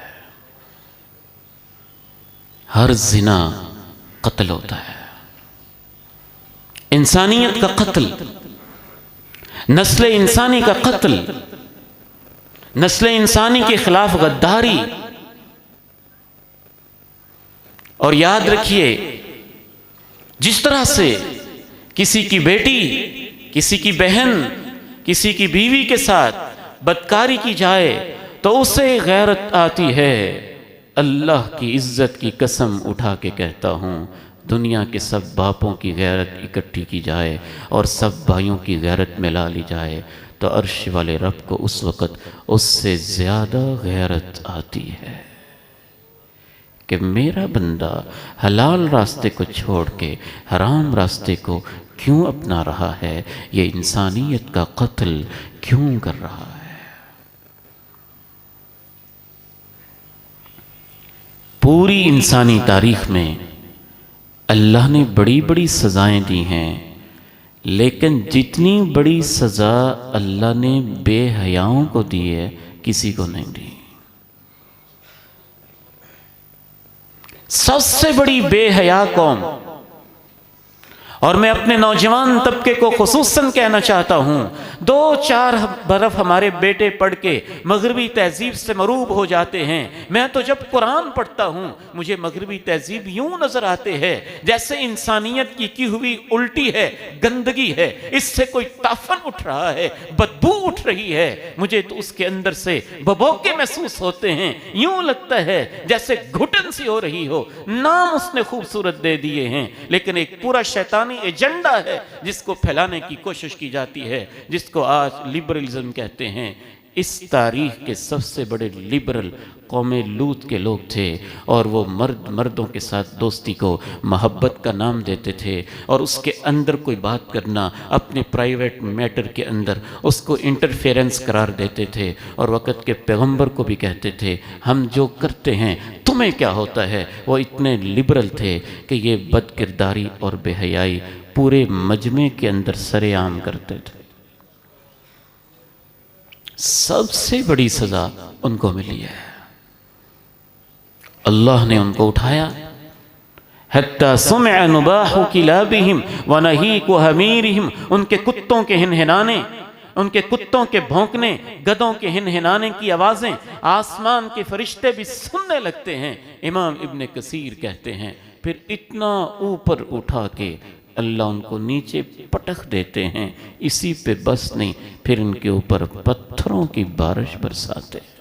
ہر زنا قتل ہوتا ہے، انسانیت کا قتل، نسل انسانی کا قتل، نسل انسانی کے خلاف غداری۔ اور یاد رکھیے، جس طرح سے کسی کی بیٹی، کسی کی بہن، کسی کی بیوی کے ساتھ بدکاری کی جائے تو اسے غیرت آتی ہے، اللہ کی عزت کی قسم اٹھا کے کہتا ہوں، دنیا کے سب باپوں کی غیرت اکٹھی کی جائے اور سب بھائیوں کی غیرت ملا لی جائے تو عرش والے رب کو اس وقت اس سے زیادہ غیرت آتی ہے کہ میرا بندہ حلال راستے کو چھوڑ کے حرام راستے کو کیوں اپنا رہا ہے، یہ انسانیت کا قتل کیوں کر رہا ہے۔ پوری انسانی تاریخ میں اللہ نے بڑی بڑی سزائیں دی ہیں، لیکن جتنی بڑی سزا اللہ نے بے حیاؤں کو دی ہے کسی کو نہیں دی۔ سب سے بڑی بے حیا قوم، اور میں اپنے نوجوان طبقے کو خصوصاً کہنا چاہتا ہوں، 2-4 برف ہمارے بیٹے پڑھ کے مغربی تہذیب سے مروب ہو جاتے ہیں۔ میں تو جب قرآن پڑھتا ہوں مجھے مغربی تہذیب یوں نظر آتے ہیں جیسے انسانیت کی ہوئی الٹی ہے، گندگی ہے، اس سے کوئی تافن اٹھ رہا ہے، بدبو اٹھ رہی ہے، مجھے تو اس کے اندر سے ببوکے محسوس ہوتے ہیں، یوں لگتا ہے جیسے گھٹن سی ہو رہی ہو۔ نام اس نے خوبصورت دے دیے ہیں، لیکن ایک پورا شیطانی ایجنڈا ہے جس کو پھیلانے کی کوشش کی جاتی ہے، جس کو آج لبرلزم کہتے ہیں۔ اس تاریخ کے سب سے بڑے لبرل قوم لوط کے لوگ تھے، اور وہ مردوں کے ساتھ دوستی کو محبت کا نام دیتے تھے، اور اس کے اندر کوئی بات کرنا اپنے پرائیویٹ میٹر کے اندر اس کو انٹرفیرنس قرار دیتے تھے، اور وقت کے پیغمبر کو بھی کہتے تھے ہم جو کرتے ہیں تمہیں کیا ہوتا ہے۔ وہ اتنے لبرل تھے کہ یہ بد کرداری اور بے حیائی پورے مجمع کے اندر سر عام کرتے تھے۔ سب سے بڑی سزا ان کو ملی ہے، اللہ نے ان کو اٹھایا۔ حتی سمع نباح کلابہم ونہیق حمیرہم، ان کے کتوں کے ہنہنانے، ان کے کتوں کے بھونکنے، گدوں کے ہنہنانے کی آوازیں آسمان کے فرشتے بھی سننے لگتے ہیں۔ امام ابن کثیر کہتے ہیں پھر اتنا اوپر اٹھا کے اللہ ان کو نیچے پٹخ دیتے ہیں، اسی پہ بس نہیں، پھر ان کے اوپر پتھروں کی بارش برساتے ہیں۔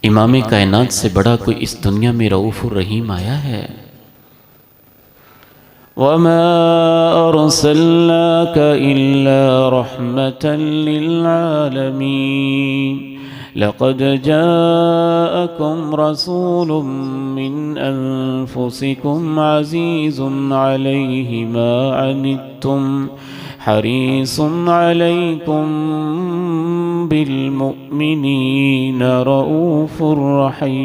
امام کائنات سے بڑا کوئی اس دنیا میں رؤوف الرحیم آیا ہے؟ وَمَا أَرْسَلْنَاكَ إِلَّا رَحْمَةً لِّلْعَالَمِينَ لَقَدْ جَاءَكُمْ رَسُولٌ مِّنْ أَنفُسِكُمْ عَزِيزٌ عَلَيْهِ مَا عَنِتُّمْ حَرِيصٌ عَلَيْكُمْ بِالْمُؤْمِنِينَ رَءُوفٌ رَحِيمٌ۔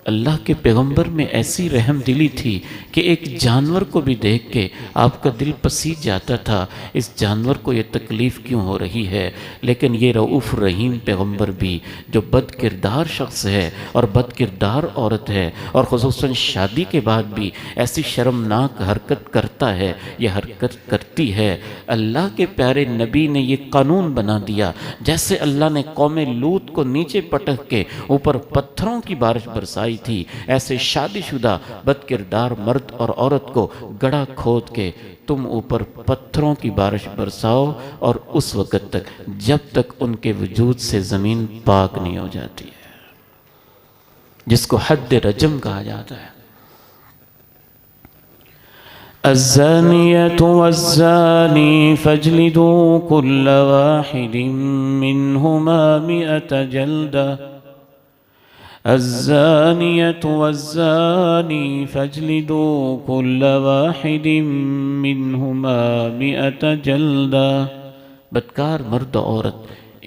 اللہ کے پیغمبر میں ایسی رحم دلی تھی کہ ایک جانور کو بھی دیکھ کے آپ کا دل پسیج جاتا تھا، اس جانور کو یہ تکلیف کیوں ہو رہی ہے، لیکن یہ رؤوف رحیم پیغمبر بھی جو بد کردار شخص ہے اور بد کردار عورت ہے، اور خصوصاً شادی کے بعد بھی ایسی شرمناک حرکت کرتا ہے، یہ حرکت کرتی ہے، اللہ کے پیارے نبی نے یہ قانون بنا دیا جیسے اللہ نے قوم لوط کو نیچے پٹک کے اوپر پتھروں کی بارش برسائی تھی، ایسے شادی شدہ بد کردار مرد اور عورت کو گڑھا کھود کے تم اوپر پتھروں کی بارش برساؤ، اور اس وقت تک جب تک ان کے وجود سے زمین پاک نہیں ہو جاتی ہے، جس کو حد رجم کہا جاتا ہے۔ الزانية والزاني فاجلدوا كل واحد منهما 100 جلدة الزانية والزاني فاجلدوا كل واحد منهما 100 جلدة بدکار مرد و عورت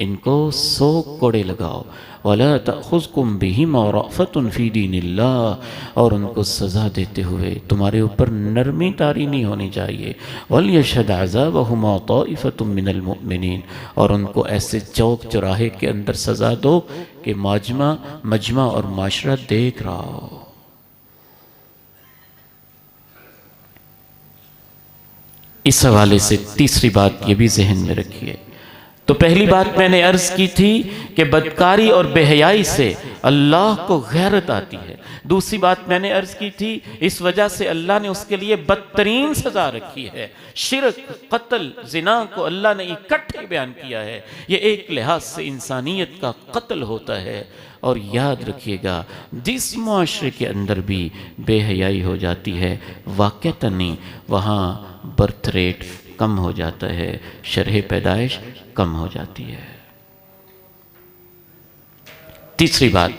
ان کو 100 کوڑے لگاؤ، وَلَا تَأْخُذْكُمْ بِهِمَا رَأْفَةٌ فِي دِينِ اللَّهِ، اور ان کو سزا دیتے ہوئے تمہارے اوپر نرمی تاری نہیں ہونی چاہیے، وَلْيَشْهَدْ عَذَابَهُمَا طَائِفَةٌ مِّنَ الْمُؤْمِنِينَ، اور ان کو ایسے چوک چراہے کے اندر سزا دو کہ مجمع اور معاشرہ دیکھ رہا ہو۔ اس حوالے سے تیسری بات یہ بھی ذہن میں رکھیے۔ تو پہلی بات میں نے عرض کی تھی کہ بدکاری اور بے حیائی سے اللہ کو غیرت آتی ہے۔ دوسری بات میں نے عرض کی تھی اس وجہ سے اللہ نے اس کے لیے بدترین سزا رکھی ہے۔ شرک، قتل، زنا کو اللہ نے اکٹھے بیان کیا ہے۔ یہ ایک لحاظ سے انسانیت کا قتل ہوتا ہے۔ اور یاد رکھیے گا جس معاشرے کے اندر بھی بے حیائی ہو جاتی ہے واقعتاً وہاں برتھ ریٹ کم ہو جاتا ہے، شرح پیدائش کم ہو جاتی ہے۔ تیسری بات،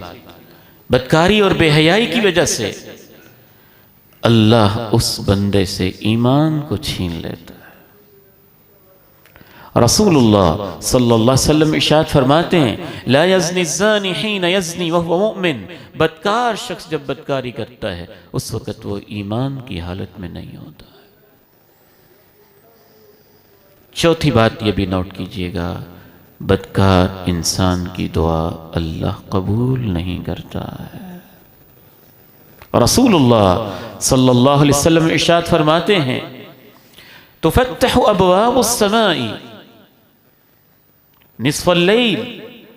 بدکاری اور بے حیائی کی وجہ سے اللہ اس بندے سے ایمان کو چھین لیتا ہے۔ رسول اللہ صلی اللہ علیہ وسلم ارشاد فرماتے ہیں لا یزنی الزانی حین یزنی وہو مؤمن، بدکار شخص جب بدکاری کرتا ہے اس وقت وہ ایمان کی حالت میں نہیں ہوتا ہے۔ چوتھی بات یہ بھی نوٹ کیجئے گا، بدکار انسان کی دعا اللہ قبول نہیں کرتا ہے۔ رسول اللہ صلی اللہ علیہ وسلم ارشاد فرماتے ہیں تفتح ابواب السماء نصف اللیل،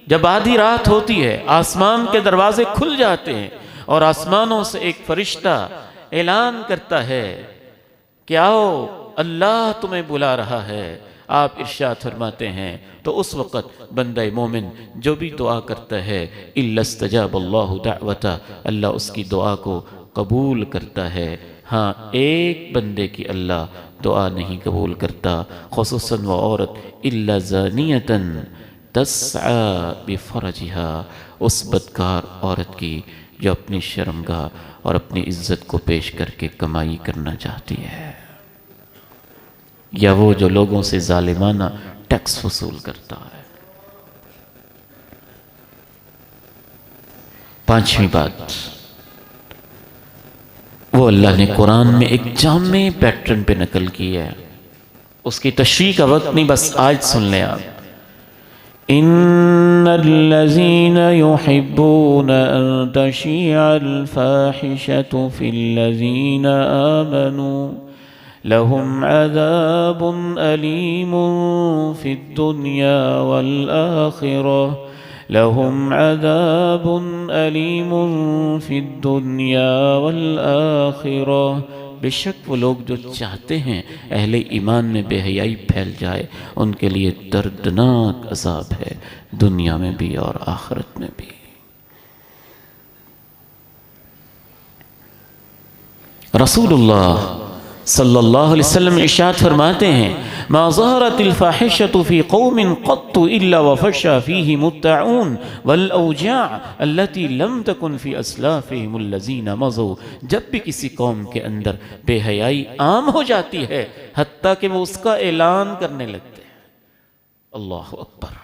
جب آدھی رات ہوتی ہے آسمان کے دروازے کھل جاتے ہیں اور آسمانوں سے ایک فرشتہ اعلان کرتا ہے کہ آؤ اللہ تمہیں بلا رہا ہے۔ آپ ارشاد فرماتے ہیں تو اس وقت بندہ مومن جو بھی دعا کرتا ہے اِلَّا اسْتَجَابَ اللَّهُ دَعْوَتَهُ، اللہ اس کی دعا کو قبول کرتا ہے۔ ہاں ایک بندے کی اللہ دعا نہیں قبول کرتا، خصوصاً وہ عورت اِلَّا زَانِيَةً تَسْعَى بِفَرْجِهَا، اس بدکار عورت کی جو اپنی شرمگاہ اور اپنی عزت کو پیش کر کے کمائی کرنا چاہتی ہے، یا وہ جو لوگوں سے ظالمانہ ٹیکس وصول کرتا ہے۔ پانچویں بات، وہ اللہ نے قرآن میں ایک جامع پیٹرن پہ نقل کی ہے، اس کی تشریح کا وقت نہیں، بس آج سن لیں آپ۔ ان الذين يحبون ان تشيع الفاحشة في الذين آمنوا لهم عذاب أليم في الدنيا والآخرة، لهم عذاب أليم في الدنيا والآخرة، بے شک وہ لوگ جو چاہتے ہیں اہل ایمان میں بے حیائی پھیل جائے ان کے لیے دردناک عذاب ہے، دنیا میں بھی اور آخرت میں بھی۔ رسول اللہ صلی اللہ علیہ وسلم ارشاد فرماتے ہیں ما ظہرت الفاحشة في قوم قط الا وفشى فيهم الطاعون والاوجاع التي لم تكن في اسلافهم الذين مضوا، جب بھی کسی قوم کے اندر بے حیائی عام ہو جاتی ہے حتیٰ کہ وہ اس کا اعلان کرنے لگتے ہیں۔ اللہ اکبر،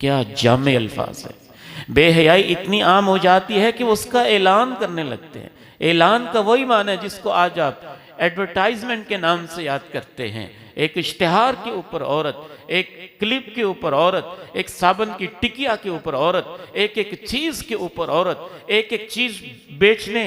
کیا جامع الفاظ ہے۔ بے حیائی اتنی عام ہو جاتی ہے کہ وہ اس کا اعلان کرنے لگتے ہیں۔ اعلان کا وہی معنی ہے جس کو آج آپ ایڈورٹائزمنٹ کے نام سے یاد کرتے ہیں، ایک اشتہار کے اوپر عورت، ایک کلپ کے اوپر عورت، ایک صابن کی ٹکیا کے اوپر عورت، ایک ایک چیز کے اوپر عورت، ایک ایک چیز بیچنے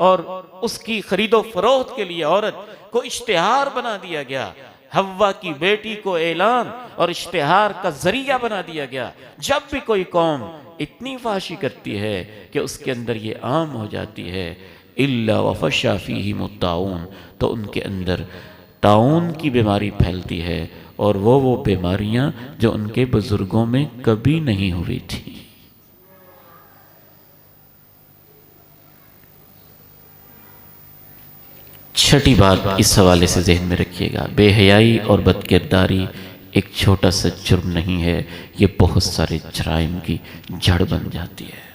اور اس کی خرید و فروخت کے لیے عورت کو اشتہار بنا دیا گیا۔ حوا کی بیٹی کو اعلان اور اشتہار کا ذریعہ بنا دیا گیا۔ جب بھی کوئی قوم اتنی فحاشی کرتی ہے کہ اس کے اندر یہ عام ہو جاتی ہے الا وفشى فيهم الطاعون، تو ان کے اندر طاعون کی بیماری پھیلتی ہے، اور وہ بیماریاں جو ان کے بزرگوں میں کبھی نہیں ہوئی تھی۔ چھٹی بات اس حوالے سے ذہن میں رکھیے گا، بے حیائی اور بدکرداری ایک چھوٹا سا جرم نہیں ہے، یہ بہت سارے جرائم کی جڑ بن جاتی ہے۔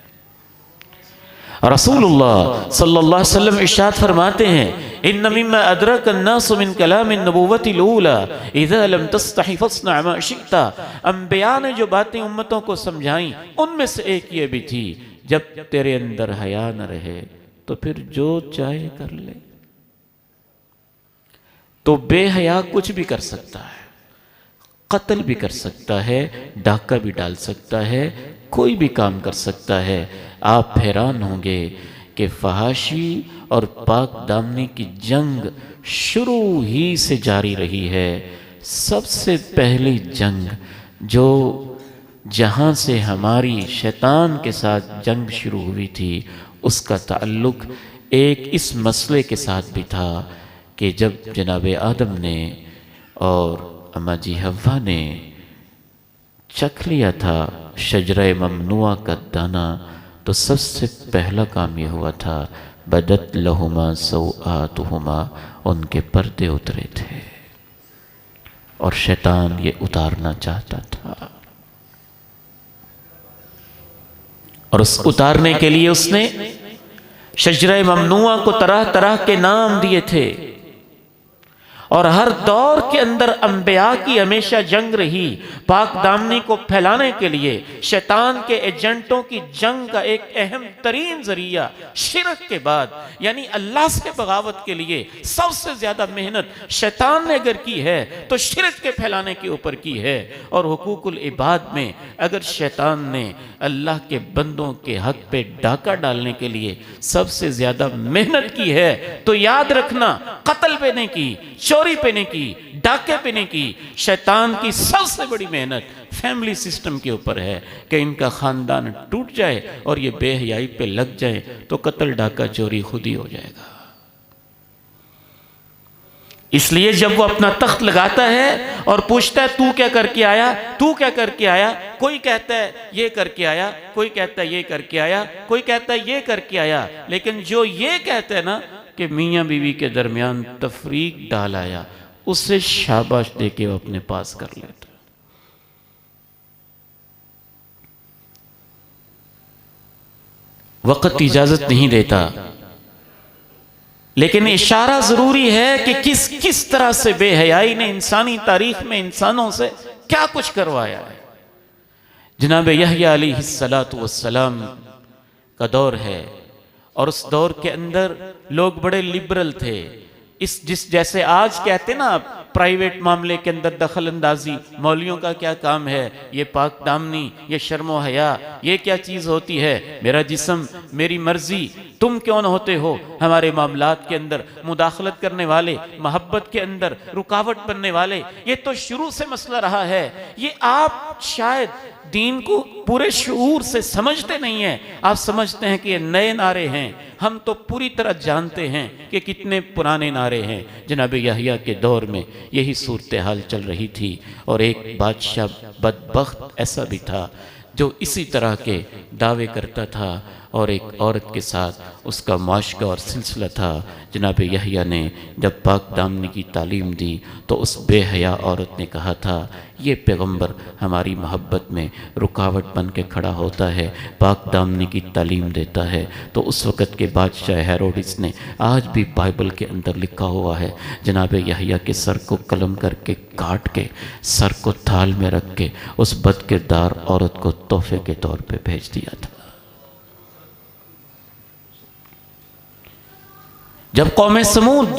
رسول اللہ صلی اللہ علیہ وسلم ارشاد فرماتے ہیں ان مما ادرک الناس من کلام النبوۃ الاولى اذا لم تستحی فاصنع ما شئت، انبیاء نے جو باتیں امتوں کو سمجھائیں ان میں سے ایک یہ بھی تھی جب تیرے اندر حیا نہ رہے تو پھر جو چاہے کر لے۔ تو بے حیا کچھ بھی کر سکتا ہے، قتل بھی کر سکتا ہے، ڈاکہ بھی ڈال سکتا ہے، کوئی بھی کام کر سکتا ہے۔ آپ حیران ہوں گے کہ فحاشی اور پاک دامنی کی جنگ شروع ہی سے جاری رہی ہے۔ سب سے پہلی جنگ جو جہاں سے ہماری شیطان کے ساتھ جنگ شروع ہوئی تھی اس کا تعلق ایک اس مسئلے کے ساتھ بھی تھا کہ جب جناب آدم نے اور اماں جی حوا نے چکھ لیا تھا شجرہ ممنوعہ کا دانہ، تو سب سے پہلا کام یہ ہوا تھا بدت لہما سوآتہما، ان کے پردے اترے تھے اور شیطان یہ اتارنا چاہتا تھا، اور اس اتارنے کے لیے اس نے شجرہ ممنوعہ کو طرح طرح کے نام دیے تھے۔ اور ہر دور کے اندر انبیاء کی ہمیشہ جنگ رہی پاک دامنی کو پھیلانے کے لیے۔ شیطان کے ایجنٹوں کی جنگ کا ایک اہم ترین ذریعہ شرک کے بعد یعنی اللہ سے بغاوت کے لیے سب سے زیادہ محنت شیطان نے اگر کی ہے تو شرک کے پھیلانے کے اوپر کی ہے۔ اور حقوق العباد میں اگر شیطان نے اللہ کے بندوں کے حق پہ ڈاکہ ڈالنے کے لیے سب سے زیادہ محنت کی ہے تو یاد رکھنا قتل پہ نہیں کی، چوری پہ نہیں کی، ڈاکے پہ نہیں کی۔ شیطان کی سب سے بڑی محنت فیملی سسٹم کے اوپر ہے کہ ان کا خاندان ٹوٹ جائے اور یہ بے حیائی پہ لگ جائے تو قتل ڈاکہ چوری خود ہی ہو جائے گا۔ اس لیے جب وہ اپنا تخت لگاتا ہے اور پوچھتا ہے تو کیا کر کے آیا، تو کیا کر کے آیا، کوئی کہتا ہے یہ کر کے آیا، کوئی کہتا ہے یہ کر کے آیا، کوئی کہتا ہے یہ کر کے آیا، لیکن جو یہ کہتا ہے نا کہ میاں بیوی کے درمیان تفریق ڈال آیا، اسے شاباش دے کے وہ اپنے پاس کر لیتا۔ وقت اجازت نہیں دیتا، لیکن اشارہ ضروری ہے کہ کس طرح سے بے حیائی نے انسانی تاریخ میں انسانوں سے کیا کچھ کروایا ہے۔ جناب یحییٰ علیہ السلام کا دور ہے اور اس دور کے اندر لوگ بڑے لبرل تھے۔ جیسے آج کہتے نا آپ پرائیویٹ معاملے کے اندر دخل اندازی، مولویوں کا کیا کام ہے، یہ پاک دامنی، یہ شرم و حیا، یہ کیا چیز ہوتی ہے، میرا جسم میری مرضی، تم کون ہوتے ہو ہمارے معاملات کے اندر مداخلت کرنے والے، محبت کے اندر رکاوٹ بننے والے۔ یہ تو شروع سے مسئلہ رہا ہے۔ یہ آپ شاید دین کو پورے شعور سے سمجھتے نہیں ہیں، آپ سمجھتے ہیں کہ یہ نئے نعرے ہیں۔ ہم تو پوری طرح جانتے ہیں کہ کتنے پرانے نعرے ہیں۔ جناب یحییٰ کے دور میں یہی صورتحال چل رہی تھی، اور ایک بادشاہ بدبخت ایسا بھی تھا جو اسی طرح کے دعوے کرتا تھا، اور ایک عورت کے ساتھ اس کا معاشقہ اور سلسلہ تھا۔ جناب یحییٰ نے جب پاک دامنی کی تعلیم دی تو اس بے حیا عورت نے کہا تھا یہ پیغمبر ہماری محبت میں رکاوٹ بن کے کھڑا ہوتا ہے، پاک دامنی کی تعلیم دیتا ہے۔ تو اس وقت کے بادشاہ ہیروڈس نے، آج بھی بائبل کے اندر لکھا ہوا ہے، جناب یحییٰ کے سر کو قلم کر کے کاٹ کے سر کو تھال میں رکھ کے اس بد کردار عورت کو تحفے کے طور پہ بھیج دیا تھا۔ جب قوم سمود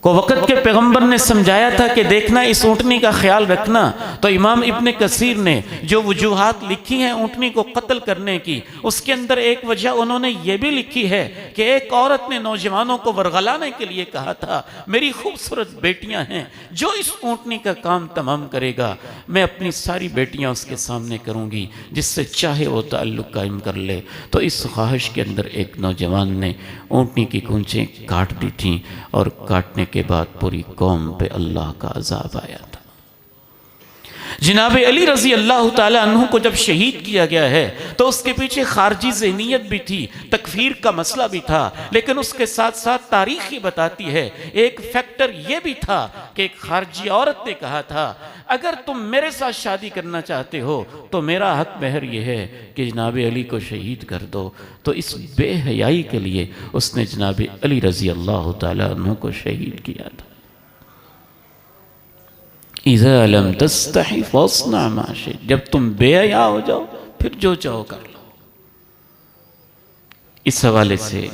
کو وقت کے پیغمبر نے سمجھایا تھا کہ دیکھنا اس اونٹنی کا خیال رکھنا، تو امام ابن کثیر نے جو وجوہات لکھی ہیں اونٹنی کو قتل کرنے کی، اس کے اندر ایک وجہ انہوں نے یہ بھی لکھی ہے کہ ایک عورت نے نوجوانوں کو ورغلانے کے لیے کہا تھا میری خوبصورت بیٹیاں ہیں، جو اس اونٹنی کا کام تمام کرے گا میں اپنی ساری بیٹیاں اس کے سامنے کروں گی، جس سے چاہے وہ تعلق قائم کر لے۔ تو اس خواہش کے اندر ایک نوجوان نے اونٹنی کی کونچیں کاٹ دی تھیں، اور کاٹنے کے بعد پوری قوم پہ اللہ کا عذاب آیا تھا۔ جناب علی رضی اللہ تعالی عنہ کو جب شہید کیا گیا ہے تو اس کے پیچھے خارجی ذہنیت بھی تھی، تکفیر کا مسئلہ بھی تھا، لیکن اس کے ساتھ ساتھ تاریخ یہ بتاتی ہے ایک فیکٹر یہ بھی تھا کہ ایک خارجی عورت نے کہا تھا اگر تم میرے ساتھ شادی کرنا چاہتے ہو تو میرا حق مہر یہ ہے کہ جناب علی کو شہید کر دو. تو اس بے حیائی کے لیے اس نے جناب علی رضی اللہ تعالیٰ عنہ کو شہید کیا تھا. اِذَا لَمْ تَسْتَحِ فَاصْنَعْ مَا شِئْتَ، جب تم بے حیا ہو جاؤ پھر جو چاہو کر لو. اس حوالے سے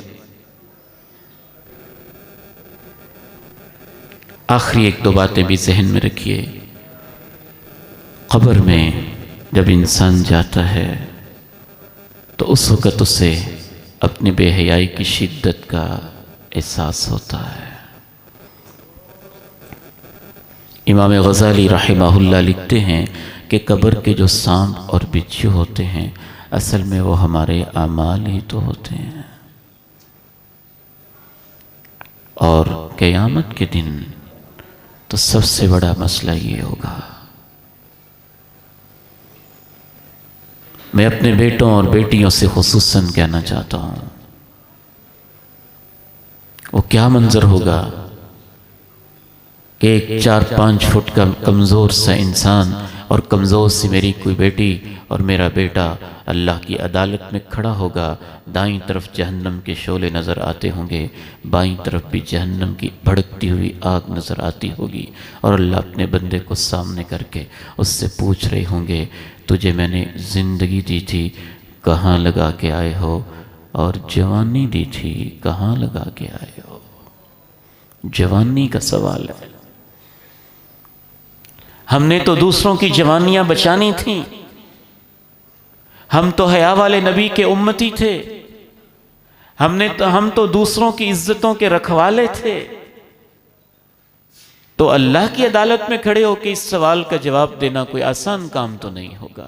آخری ایک دو باتیں بھی ذہن میں رکھیے. قبر میں جب انسان جاتا ہے تو اس وقت اسے اپنی بے حیائی کی شدت کا احساس ہوتا ہے. امام غزالی رحمہ اللہ لکھتے ہیں کہ قبر کے جو سانپ اور بچھو ہوتے ہیں اصل میں وہ ہمارے اعمال ہی تو ہوتے ہیں. اور قیامت کے دن تو سب سے بڑا مسئلہ یہ ہوگا. میں اپنے بیٹوں اور بیٹیوں سے خصوصاً کہنا چاہتا ہوں، وہ کیا منظر ہوگا کہ ایک 4-5 فٹ کا کمزور سا انسان اور کمزور سی میری کوئی بیٹی اور میرا بیٹا اللہ کی عدالت میں کھڑا ہوگا. دائیں طرف جہنم کے شعلے نظر آتے ہوں گے، بائیں طرف بھی جہنم کی بھڑکتی ہوئی آگ نظر آتی ہوگی، اور اللہ اپنے بندے کو سامنے کر کے اس سے پوچھ رہے ہوں گے تجھے میں نے زندگی دی تھی کہاں لگا کے آئے ہو، اور جوانی دی تھی کہاں لگا کے آئے ہو. جوانی کا سوال ہے. ہم نے تو دوسروں کی جوانیاں بچانی تھیں، ہم تو حیا والے نبی کے امتی تھے، ہم تو دوسروں کی عزتوں کے رکھوالے تھے. تو اللہ کی عدالت میں کھڑے ہو کے اس سوال کا جواب دینا کوئی آسان کام تو نہیں ہوگا.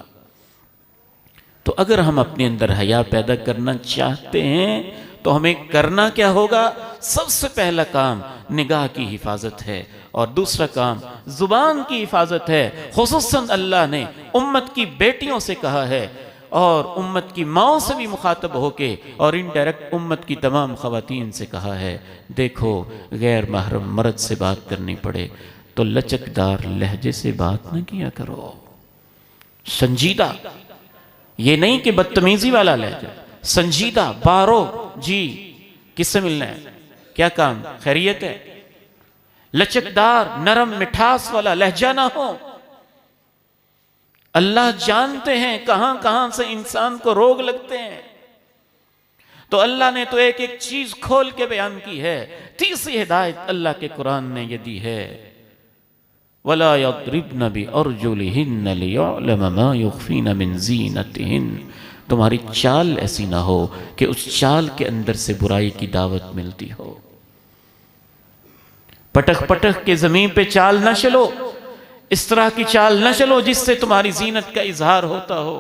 تو اگر ہم اپنے اندر حیا پیدا کرنا چاہتے ہیں تو ہمیں کرنا کیا ہوگا؟ سب سے پہلا کام نگاہ کی حفاظت ہے، اور دوسرا کام زبان کی حفاظت ہے. خصوصاً اللہ نے امت کی بیٹیوں سے کہا ہے اور امت کی ماؤں سے بھی مخاطب ہو کے اور انڈائریکٹ امت کی تمام خواتین سے کہا ہے، دیکھو غیر محرم مرد سے بات کرنی پڑے تو لچکدار لہجے سے بات نہ کیا کرو. سنجیدہ، یہ نہیں کہ بدتمیزی والا لہجہ، سنجیدہ. بارو جی کس سے ملنا ہے، کیا کام، خیریت ہے. لچکدار نرم مٹھاس والا لہجہ نہ ہو. اللہ جانتے ہیں کہاں کہاں سے انسان کو روگ لگتے ہیں. تو اللہ نے تو ایک ایک چیز کھول کے بیان کی ہے. تیسری ہدایت اللہ کے قرآن نے یہ دی ہے، وَلَا يَضْرِبْنَ بِأَرْجُلِهِنَّ لِيَعْلَمَ مَا يُخْفِينَ مِنْ زِينَتِهِنَّ. تمہاری چال ایسی نہ ہو کہ اس چال کے اندر سے برائی کی دعوت ملتی ہو. پٹک پٹک کے زمین پہ چال نہ چلو، اس طرح کی چال نہ چلو جس سے تمہاری زینت کا اظہار ہوتا ہو.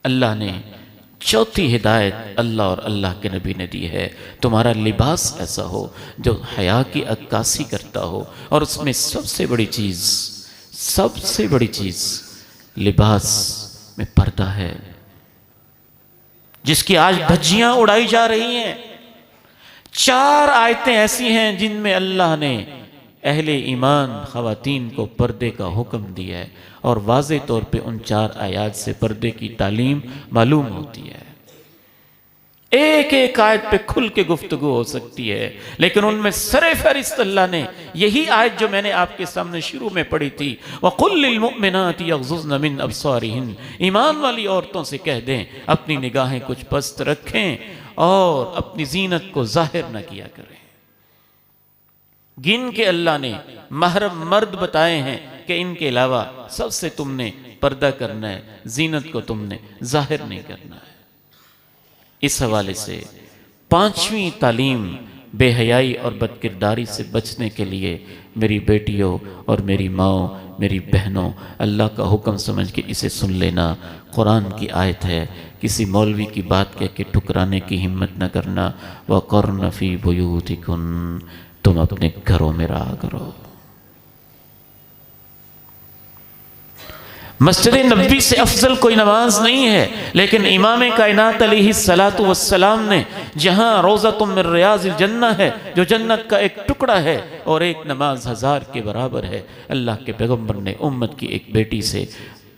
اللہ نے چوتھی ہدایت اللہ اور اللہ کے نبی نے دی ہے، تمہارا لباس ایسا ہو جو حیا کی عکاسی کرتا ہو. اور اس میں سب سے بڑی چیز لباس میں پردہ ہے، جس کی آج دھجیاں اڑائی جا رہی ہیں. 4 آیتیں ایسی ہیں جن میں اللہ نے اہل ایمان خواتین کو پردے کا حکم دیا ہے، اور واضح طور پہ ان 4 آیات سے پردے کی تعلیم معلوم ہوتی ہے. ایک ایک آیت پہ کھل کے گفتگو ہو سکتی ہے، لیکن ان میں سر فہرست اللہ نے یہی آیت جو میں نے آپ کے سامنے شروع میں پڑھی تھی، وَقُلْ لِلْمُؤْمِنَاتِ يَغْضُضْنَ مِنْ أَبْصَارِهِنَّ. ایمان والی عورتوں سے کہہ دیں اپنی نگاہیں کچھ پست رکھیں اور اپنی زینت کو ظاہر نہ کیا کریں. گن کے اللہ نے محرم مرد بتائے ہیں کہ ان کے علاوہ سب سے تم نے پردہ کرنا ہے، زینت کو تم نے ظاہر نہیں کرنا ہے. اس حوالے سے 5ویں تعلیم بے حیائی اور بدکرداری سے بچنے کے لیے میری بیٹیوں اور میری ماؤں، میری بہنوں، اللہ کا حکم سمجھ کے اسے سن لینا. قرآن کی آیت ہے، کسی مولوی کی بات کہہ کے ٹھکرانے کی ہمت نہ کرنا. وَقَرْنَ فِي بُيُوتِكُنَّ. تم اپنے گھروں میں رہا کرو. مسجد نبوی سے افضل کوئی نماز نہیں ہے، لیکن امام کائنات علیہ السلام نے جہاں روضۃ من ریاض الجنہ ہے، جو جنت کا ایک ٹکڑا ہے، اور ایک نماز 1000 کے برابر ہے، اللہ کے پیغمبر نے امت کی ایک بیٹی سے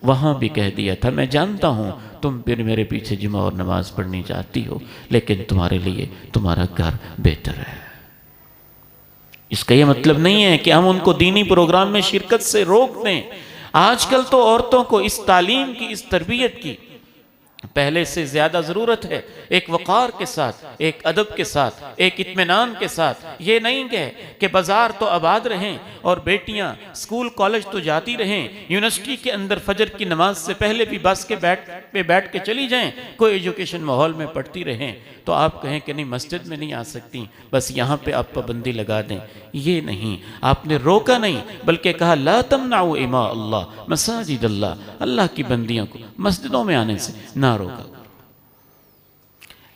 وہاں بھی کہہ دیا تھا، میں جانتا ہوں تم پھر میرے پیچھے جمعہ اور نماز پڑھنی چاہتی ہو، لیکن تمہارے لیے تمہارا گھر بہتر ہے۔ اس کا یہ مطلب نہیں ہے کہ ہم ان کو دینی پروگرام میں شرکت سے روک دیں۔ آج کل تو عورتوں کو اس تعلیم کی، اس تربیت کی پہلے سے زیادہ ضرورت ہے، ایک وقار کے ساتھ، ایک ادب کے ساتھ، ایک اطمینان کے ساتھ۔ یہ نہیں کہ بازار تو آباد رہیں اور بیٹیاں اسکول کالج تو جاتی رہیں، یونیورسٹی کے اندر فجر کی نماز سے پہلے بھی بس کے بیٹھ کے چلی جائیں، کوئی ایجوکیشن ماحول میں پڑھتی رہیں، تو آپ کہیں کہ نہیں مسجد میں نہیں آ سکتی، بس یہاں پہ آپ پابندی لگا دیں۔ یہ نہیں، آپ نے روکا نہیں، بلکہ کہا لا تمنعوا اماء اللہ مساجد اللہ، اللہ کی بندیوں کو مسجدوں میں آنے سے نہ روکا۔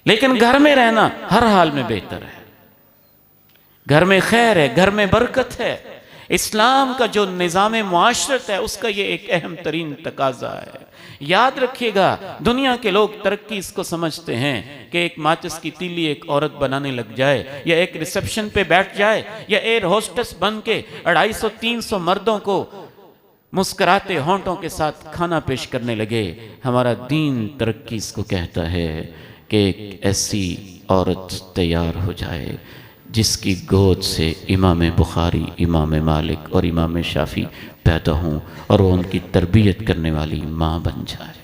لیکن گھر میں رہنا ہر حال میں بہتر ہے، گھر میں خیر ہے، گھر میں برکت ہے۔ اسلام کا جو نظام معاشرت ہے اس کا یہ ایک اہم ترین تقاضا ہے۔ یاد رکھیے گا، دنیا کے لوگ ترقی اس کو سمجھتے ہیں کہ ایک ماچس کی تیلی ایک عورت بنانے لگ جائے، یا ایک ریسپشن پہ بیٹھ جائے، یا ایئر ہوسٹس بن کے 250-300 مردوں کو مسکراتے ہونٹوں کے ساتھ کھانا پیش کرنے لگے۔ ہمارا دین ترقی اس کو کہتا ہے کہ ایک ایسی عورت تیار ہو جائے جس کی گود سے امام بخاری، امام مالک اور امام شافعی پیدا ہوں، اور وہ ان کی تربیت کرنے والی ماں بن جائے۔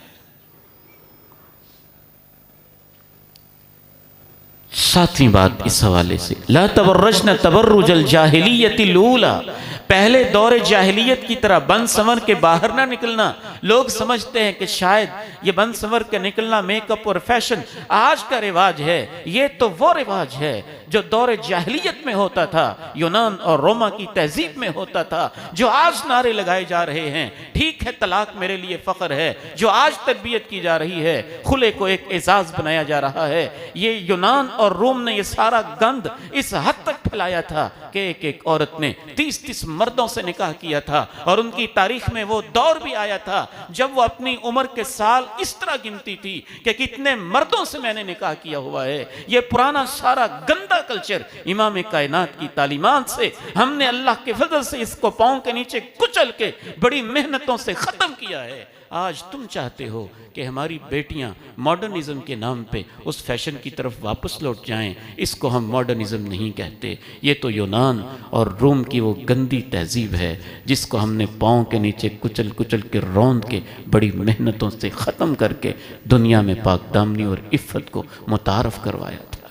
ساتویں بات اس حوالے سے، لا تبرجن تبرج الجاہلیت الاولی، پہلے دور جاہلیت کی طرح بن سنور کے باہر نہ نکلنا۔ لوگ سمجھتے ہیں کہ شاید یہ بن سنور کے نکلنا میک اپ اور فیشن آج کا رواج ہے۔ یہ تو وہ رواج ہے جو دور جاہلیت میں ہوتا تھا، یونان اور روما کی تہذیب میں ہوتا تھا، جو آج نعرے لگائے جا رہے ہیں۔ ٹھیک ہے طلاق میرے لیے فخر ہے، جو آج تربیت کی جا رہی ہے، خلے کو ایک اعزاز بنایا جا رہا ہے۔ یہ یونان اور روم نے یہ سارا گند اس حد تک پھیلایا تھا کہ ایک ایک عورت نے 30 مردوں سے نکاح کیا تھا، اور ان کی تاریخ میں وہ دور بھی آیا تھا جب وہ اپنی عمر کے سال اس طرح گنتی تھی کہ کتنے مردوں سے میں نے نکاح کیا ہوا ہے۔ یہ پرانا سارا گندا کلچر امام کائنات کی تعلیمات سے ہم نے اللہ کے فضل سے اس کو پاؤں کے نیچے کچل کے بڑی محنتوں سے ختم کیا ہے۔ آج تم چاہتے ہو کہ ہماری بیٹیاں ماڈرنزم کے نام پہ اس فیشن کی طرف واپس لوٹ جائیں۔ اس کو ہم ماڈرنزم نہیں کہتے، یہ تو یونان اور روم کی وہ گندی تہذیب ہے جس کو ہم نے پاؤں کے نیچے کچل کچل کے روند کے بڑی محنتوں سے ختم کر کے دنیا میں پاک دامنی اور عفت کو متعارف کروایا تھا۔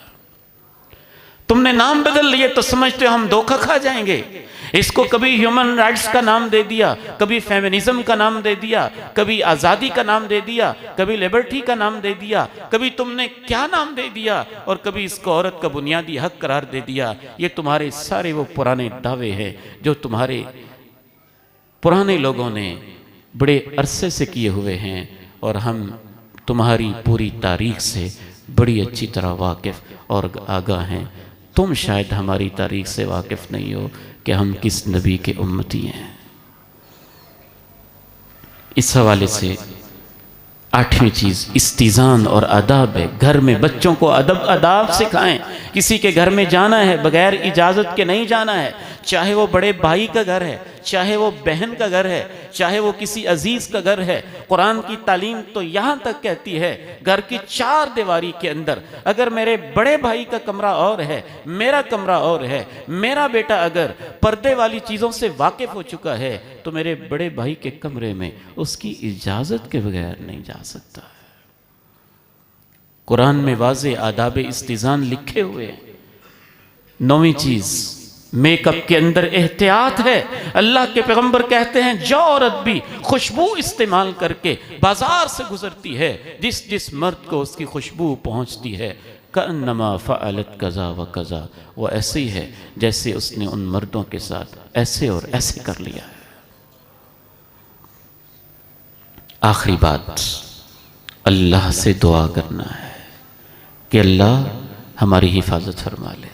تم نے نام بدل لیے تو سمجھتے ہو ہم دھوکہ کھا جائیں گے۔ اس کو کبھی ہیومن رائٹس کا نام دے دیا، کبھی فیمنزم کا نام دے دیا، کبھی آزادی کا نام دے دیا، کبھی لیبرٹی کا نام دے دیا، کبھی تم نے کیا نام دے دیا، اور کبھی اس کو عورت کا بنیادی حق قرار دے دیا۔ یہ تمہارے سارے وہ پرانے دعوے ہیں جو تمہارے پرانے لوگوں نے بڑے عرصے سے کیے ہوئے ہیں، اور ہم تمہاری پوری تاریخ سے بڑی اچھی طرح واقف اور آگاہ ہیں۔ تم شاید ہماری تاریخ سے واقف نہیں ہو کہ ہم کس نبی کے امتی ہیں۔ اس حوالے سے 8ویں چیز استیزان اور آداب ہے۔ گھر میں بچوں کو آداب سکھائیں۔ کسی کے گھر میں جانا ہے بغیر اجازت کے نہیں جانا ہے، چاہے وہ بڑے بھائی کا گھر ہے، چاہے وہ بہن کا گھر ہے، چاہے وہ کسی عزیز کا گھر ہے۔ قرآن کی تعلیم تو یہاں تک کہتی ہے گھر کی 4 دیواری کے اندر اگر میرے بڑے بھائی کا کمرہ اور ہے، میرا کمرہ اور ہے، میرا بیٹا اگر پردے والی چیزوں سے واقف ہو چکا ہے تو میرے بڑے بھائی کے کمرے میں اس کی اجازت کے بغیر نہیں جا سکتا۔ قرآن میں واضح آداب استیزان لکھے ہوئے ہیں۔ 9ویں چیز میک اپ کے اندر احتیاط ہے۔ اللہ کے پیغمبر کہتے ہیں جو عورت بھی خوشبو استعمال کر کے بازار سے گزرتی ہے، جس مرد کو اس کی خوشبو پہنچتی ہے، کأنما فعلت کذا و کذا، وہ ایسے ہی ہے جیسے اس نے ان مردوں کے ساتھ ایسے اور ایسے کر لیا ہے۔ آخری بات اللہ سے دعا کرنا ہے کہ اللہ ہماری حفاظت فرما لے،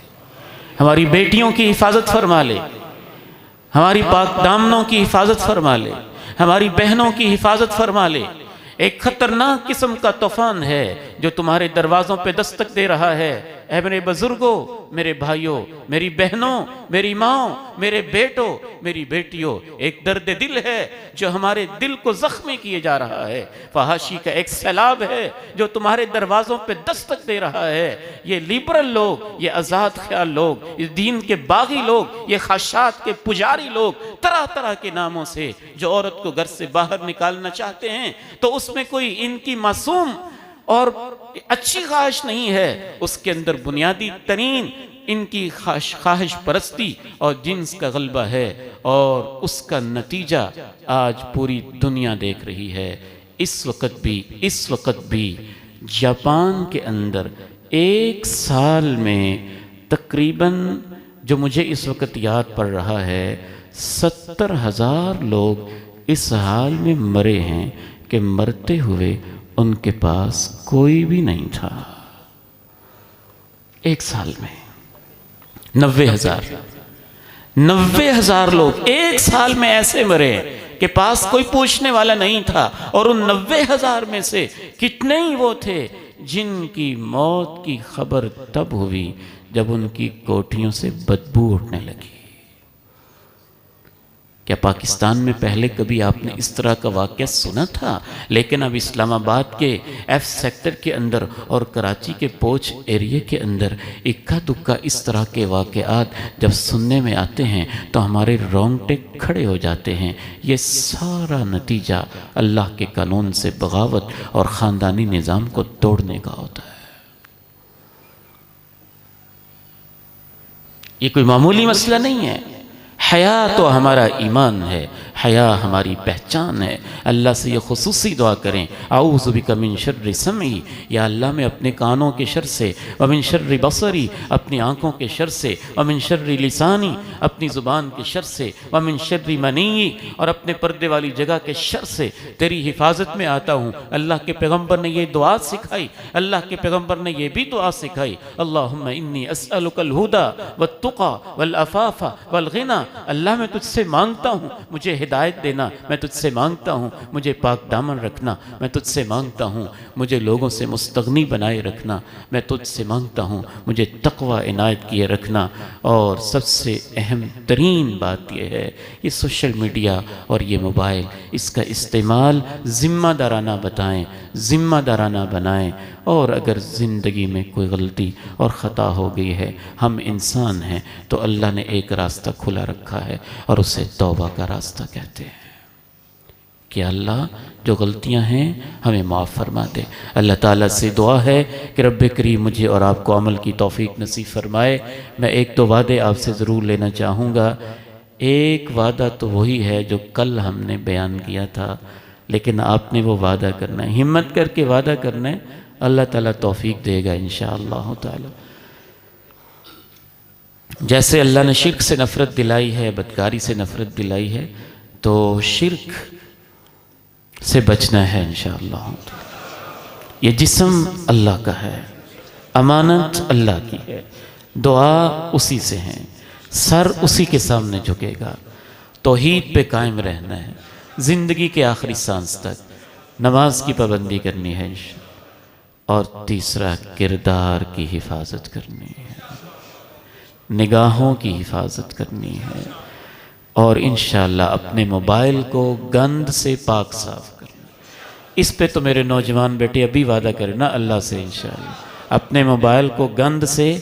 ہماری بیٹیوں کی حفاظت فرما لے، ہماری پاک دامنوں کی حفاظت فرما لے، ہماری بہنوں کی حفاظت فرما لے۔ ایک خطرناک قسم کا طوفان ہے جو تمہارے دروازوں پہ دستک دے رہا ہے۔ اے میرے بزرگوں، میرے بھائیوں، میری بہنوں، میری ماں، میرے بیٹوں، میری بیٹیوں، ایک درد دل ہے جو ہمارے دل کو زخمی کیے جا رہا ہے۔ فحاشی کا ایک سیلاب ہے جو تمہارے دروازوں پہ دستک دے رہا ہے۔ یہ لیبرل لوگ، یہ آزاد خیال لوگ، یہ دین کے باغی لوگ، یہ خواہشات کے پجاری لوگ، طرح طرح کے ناموں سے جو عورت کو گھر سے باہر نکالنا چاہتے ہیں، تو اس میں کوئی ان کی معصوم اور اچھی خواہش نہیں ہے، اس کے اندر بنیادی ترین ان کی خواہش پرستی اور جنس کا غلبہ ہے، اور اس کا نتیجہ آج پوری دنیا دیکھ رہی ہے۔ اس وقت بھی جاپان کے اندر ایک سال میں تقریباً، جو مجھے اس وقت یاد پڑ رہا ہے، 70,000 لوگ اس حال میں مرے ہیں کہ مرتے ہوئے ان کے پاس کوئی بھی نہیں تھا۔ ایک سال میں 90,000 لوگ ایک سال میں ایسے مرے کہ پاس کوئی پوچھنے والا نہیں تھا، اور ان 90,000 میں سے کتنے ہی وہ تھے جن کی موت کی خبر تب ہوئی جب ان کی کوٹھیوں سے بدبو اٹھنے لگی۔ کیا پاکستان میں پہلے کبھی آپ نے اس طرح کا واقعہ سنا تھا؟ لیکن اب اسلام آباد کے ایف سیکٹر کے اندر اور کراچی کے پوچھ ایریے کے اندر اکا دکا اس طرح کے واقعات جب سننے میں آتے ہیں تو ہمارے رونگٹے کھڑے ہو جاتے ہیں۔ یہ سارا نتیجہ اللہ کے قانون سے بغاوت اور خاندانی نظام کو توڑنے کا ہوتا ہے۔ یہ کوئی معمولی مسئلہ نہیں ہے۔ حیا تو ہمارا ایمان ہے، حیا ہماری پہچان ہے۔ اللہ سے یہ خصوصی دعا کریں، اعوذ بک من شر سمعی، یا اللہ میں اپنے کانوں کے شر سے، ومن شر بصری، اپنی آنکھوں کے شر سے، ومن شر لسانی، اپنی زبان کے شر سے، ومن شر منی، اور اپنے پردے والی جگہ کے شر سے تیری حفاظت میں آتا ہوں۔ اللہ کے پیغمبر نے یہ دعا سکھائی، اللہ کے پیغمبر نے یہ بھی دعا سکھائی، اللہم انی اسألک الہدی والتقی والعفاف والغنی۔ اللہ میں تجھ سے مانگتا ہوں مجھے ہدایت دینا، میں تجھ سے مانگتا ہوں مجھے پاک دامن رکھنا، میں تجھ سے مانگتا ہوں مجھے لوگوں سے مستغنی بنائے رکھنا، میں تجھ سے مانگتا ہوں مجھے تقوی عنایت کیے رکھنا۔ اور سب سے اہم ترین بات یہ ہے، یہ سوشل میڈیا اور یہ موبائل، اس کا استعمال ذمہ دارانہ بتائیں، ذمہ دارانہ بنائیں، اور اگر زندگی میں کوئی غلطی اور خطا ہو گئی ہے، ہم انسان ہیں تو اللہ نے ایک راستہ کھلا رکھا ہے اور اسے توبہ کا راستہ کہتے ہیں کہ اللہ جو غلطیاں ہیں ہمیں معاف فرما دے۔ اللہ تعالیٰ سے دعا ہے کہ رب کریم مجھے اور آپ کو عمل کی توفیق نصیب فرمائے۔ میں ایک دو وعدے آپ سے ضرور لینا چاہوں گا۔ ایک وعدہ تو وہی ہے جو کل ہم نے بیان کیا تھا، لیکن آپ نے وہ وعدہ کرنا ہے، ہمت کر کے وعدہ کرنا ہے، اللہ تعالیٰ توفیق دے گا انشاءاللہ تعالی۔ جیسے اللہ نے شرک سے نفرت دلائی ہے، بدکاری سے نفرت دلائی ہے، تو شرک سے بچنا ہے انشاءاللہ۔ یہ جسم اللہ کا ہے، امانت اللہ کی ہے، دعا اسی سے ہیں، سر اسی کے سامنے جھکے گا، توحید پہ قائم رہنا ہے زندگی کے آخری سانس تک، نماز کی پابندی کرنی ہے، اور تیسرا کردار کی حفاظت کرنی ہے، نگاہوں کی حفاظت کرنی ہے، اور انشاءاللہ اپنے موبائل کو گند سے پاک صاف کرنا۔ اس پہ تو میرے نوجوان بیٹے ابھی وعدہ کریں نا اللہ سے، انشاءاللہ اپنے موبائل کو گند سے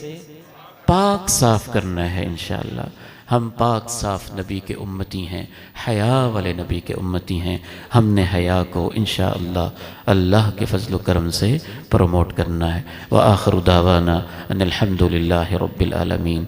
پاک صاف کرنا ہے انشاءاللہ۔ ہم پاک صاف نبی کے امتی ہیں، حیا والے نبی کے امتی ہیں، ہم نے حیا کو انشاءاللہ اللہ کے فضل و کرم سے پروموٹ کرنا ہے۔ وآخر دعوانا ان الحمد للہ رب العالمین۔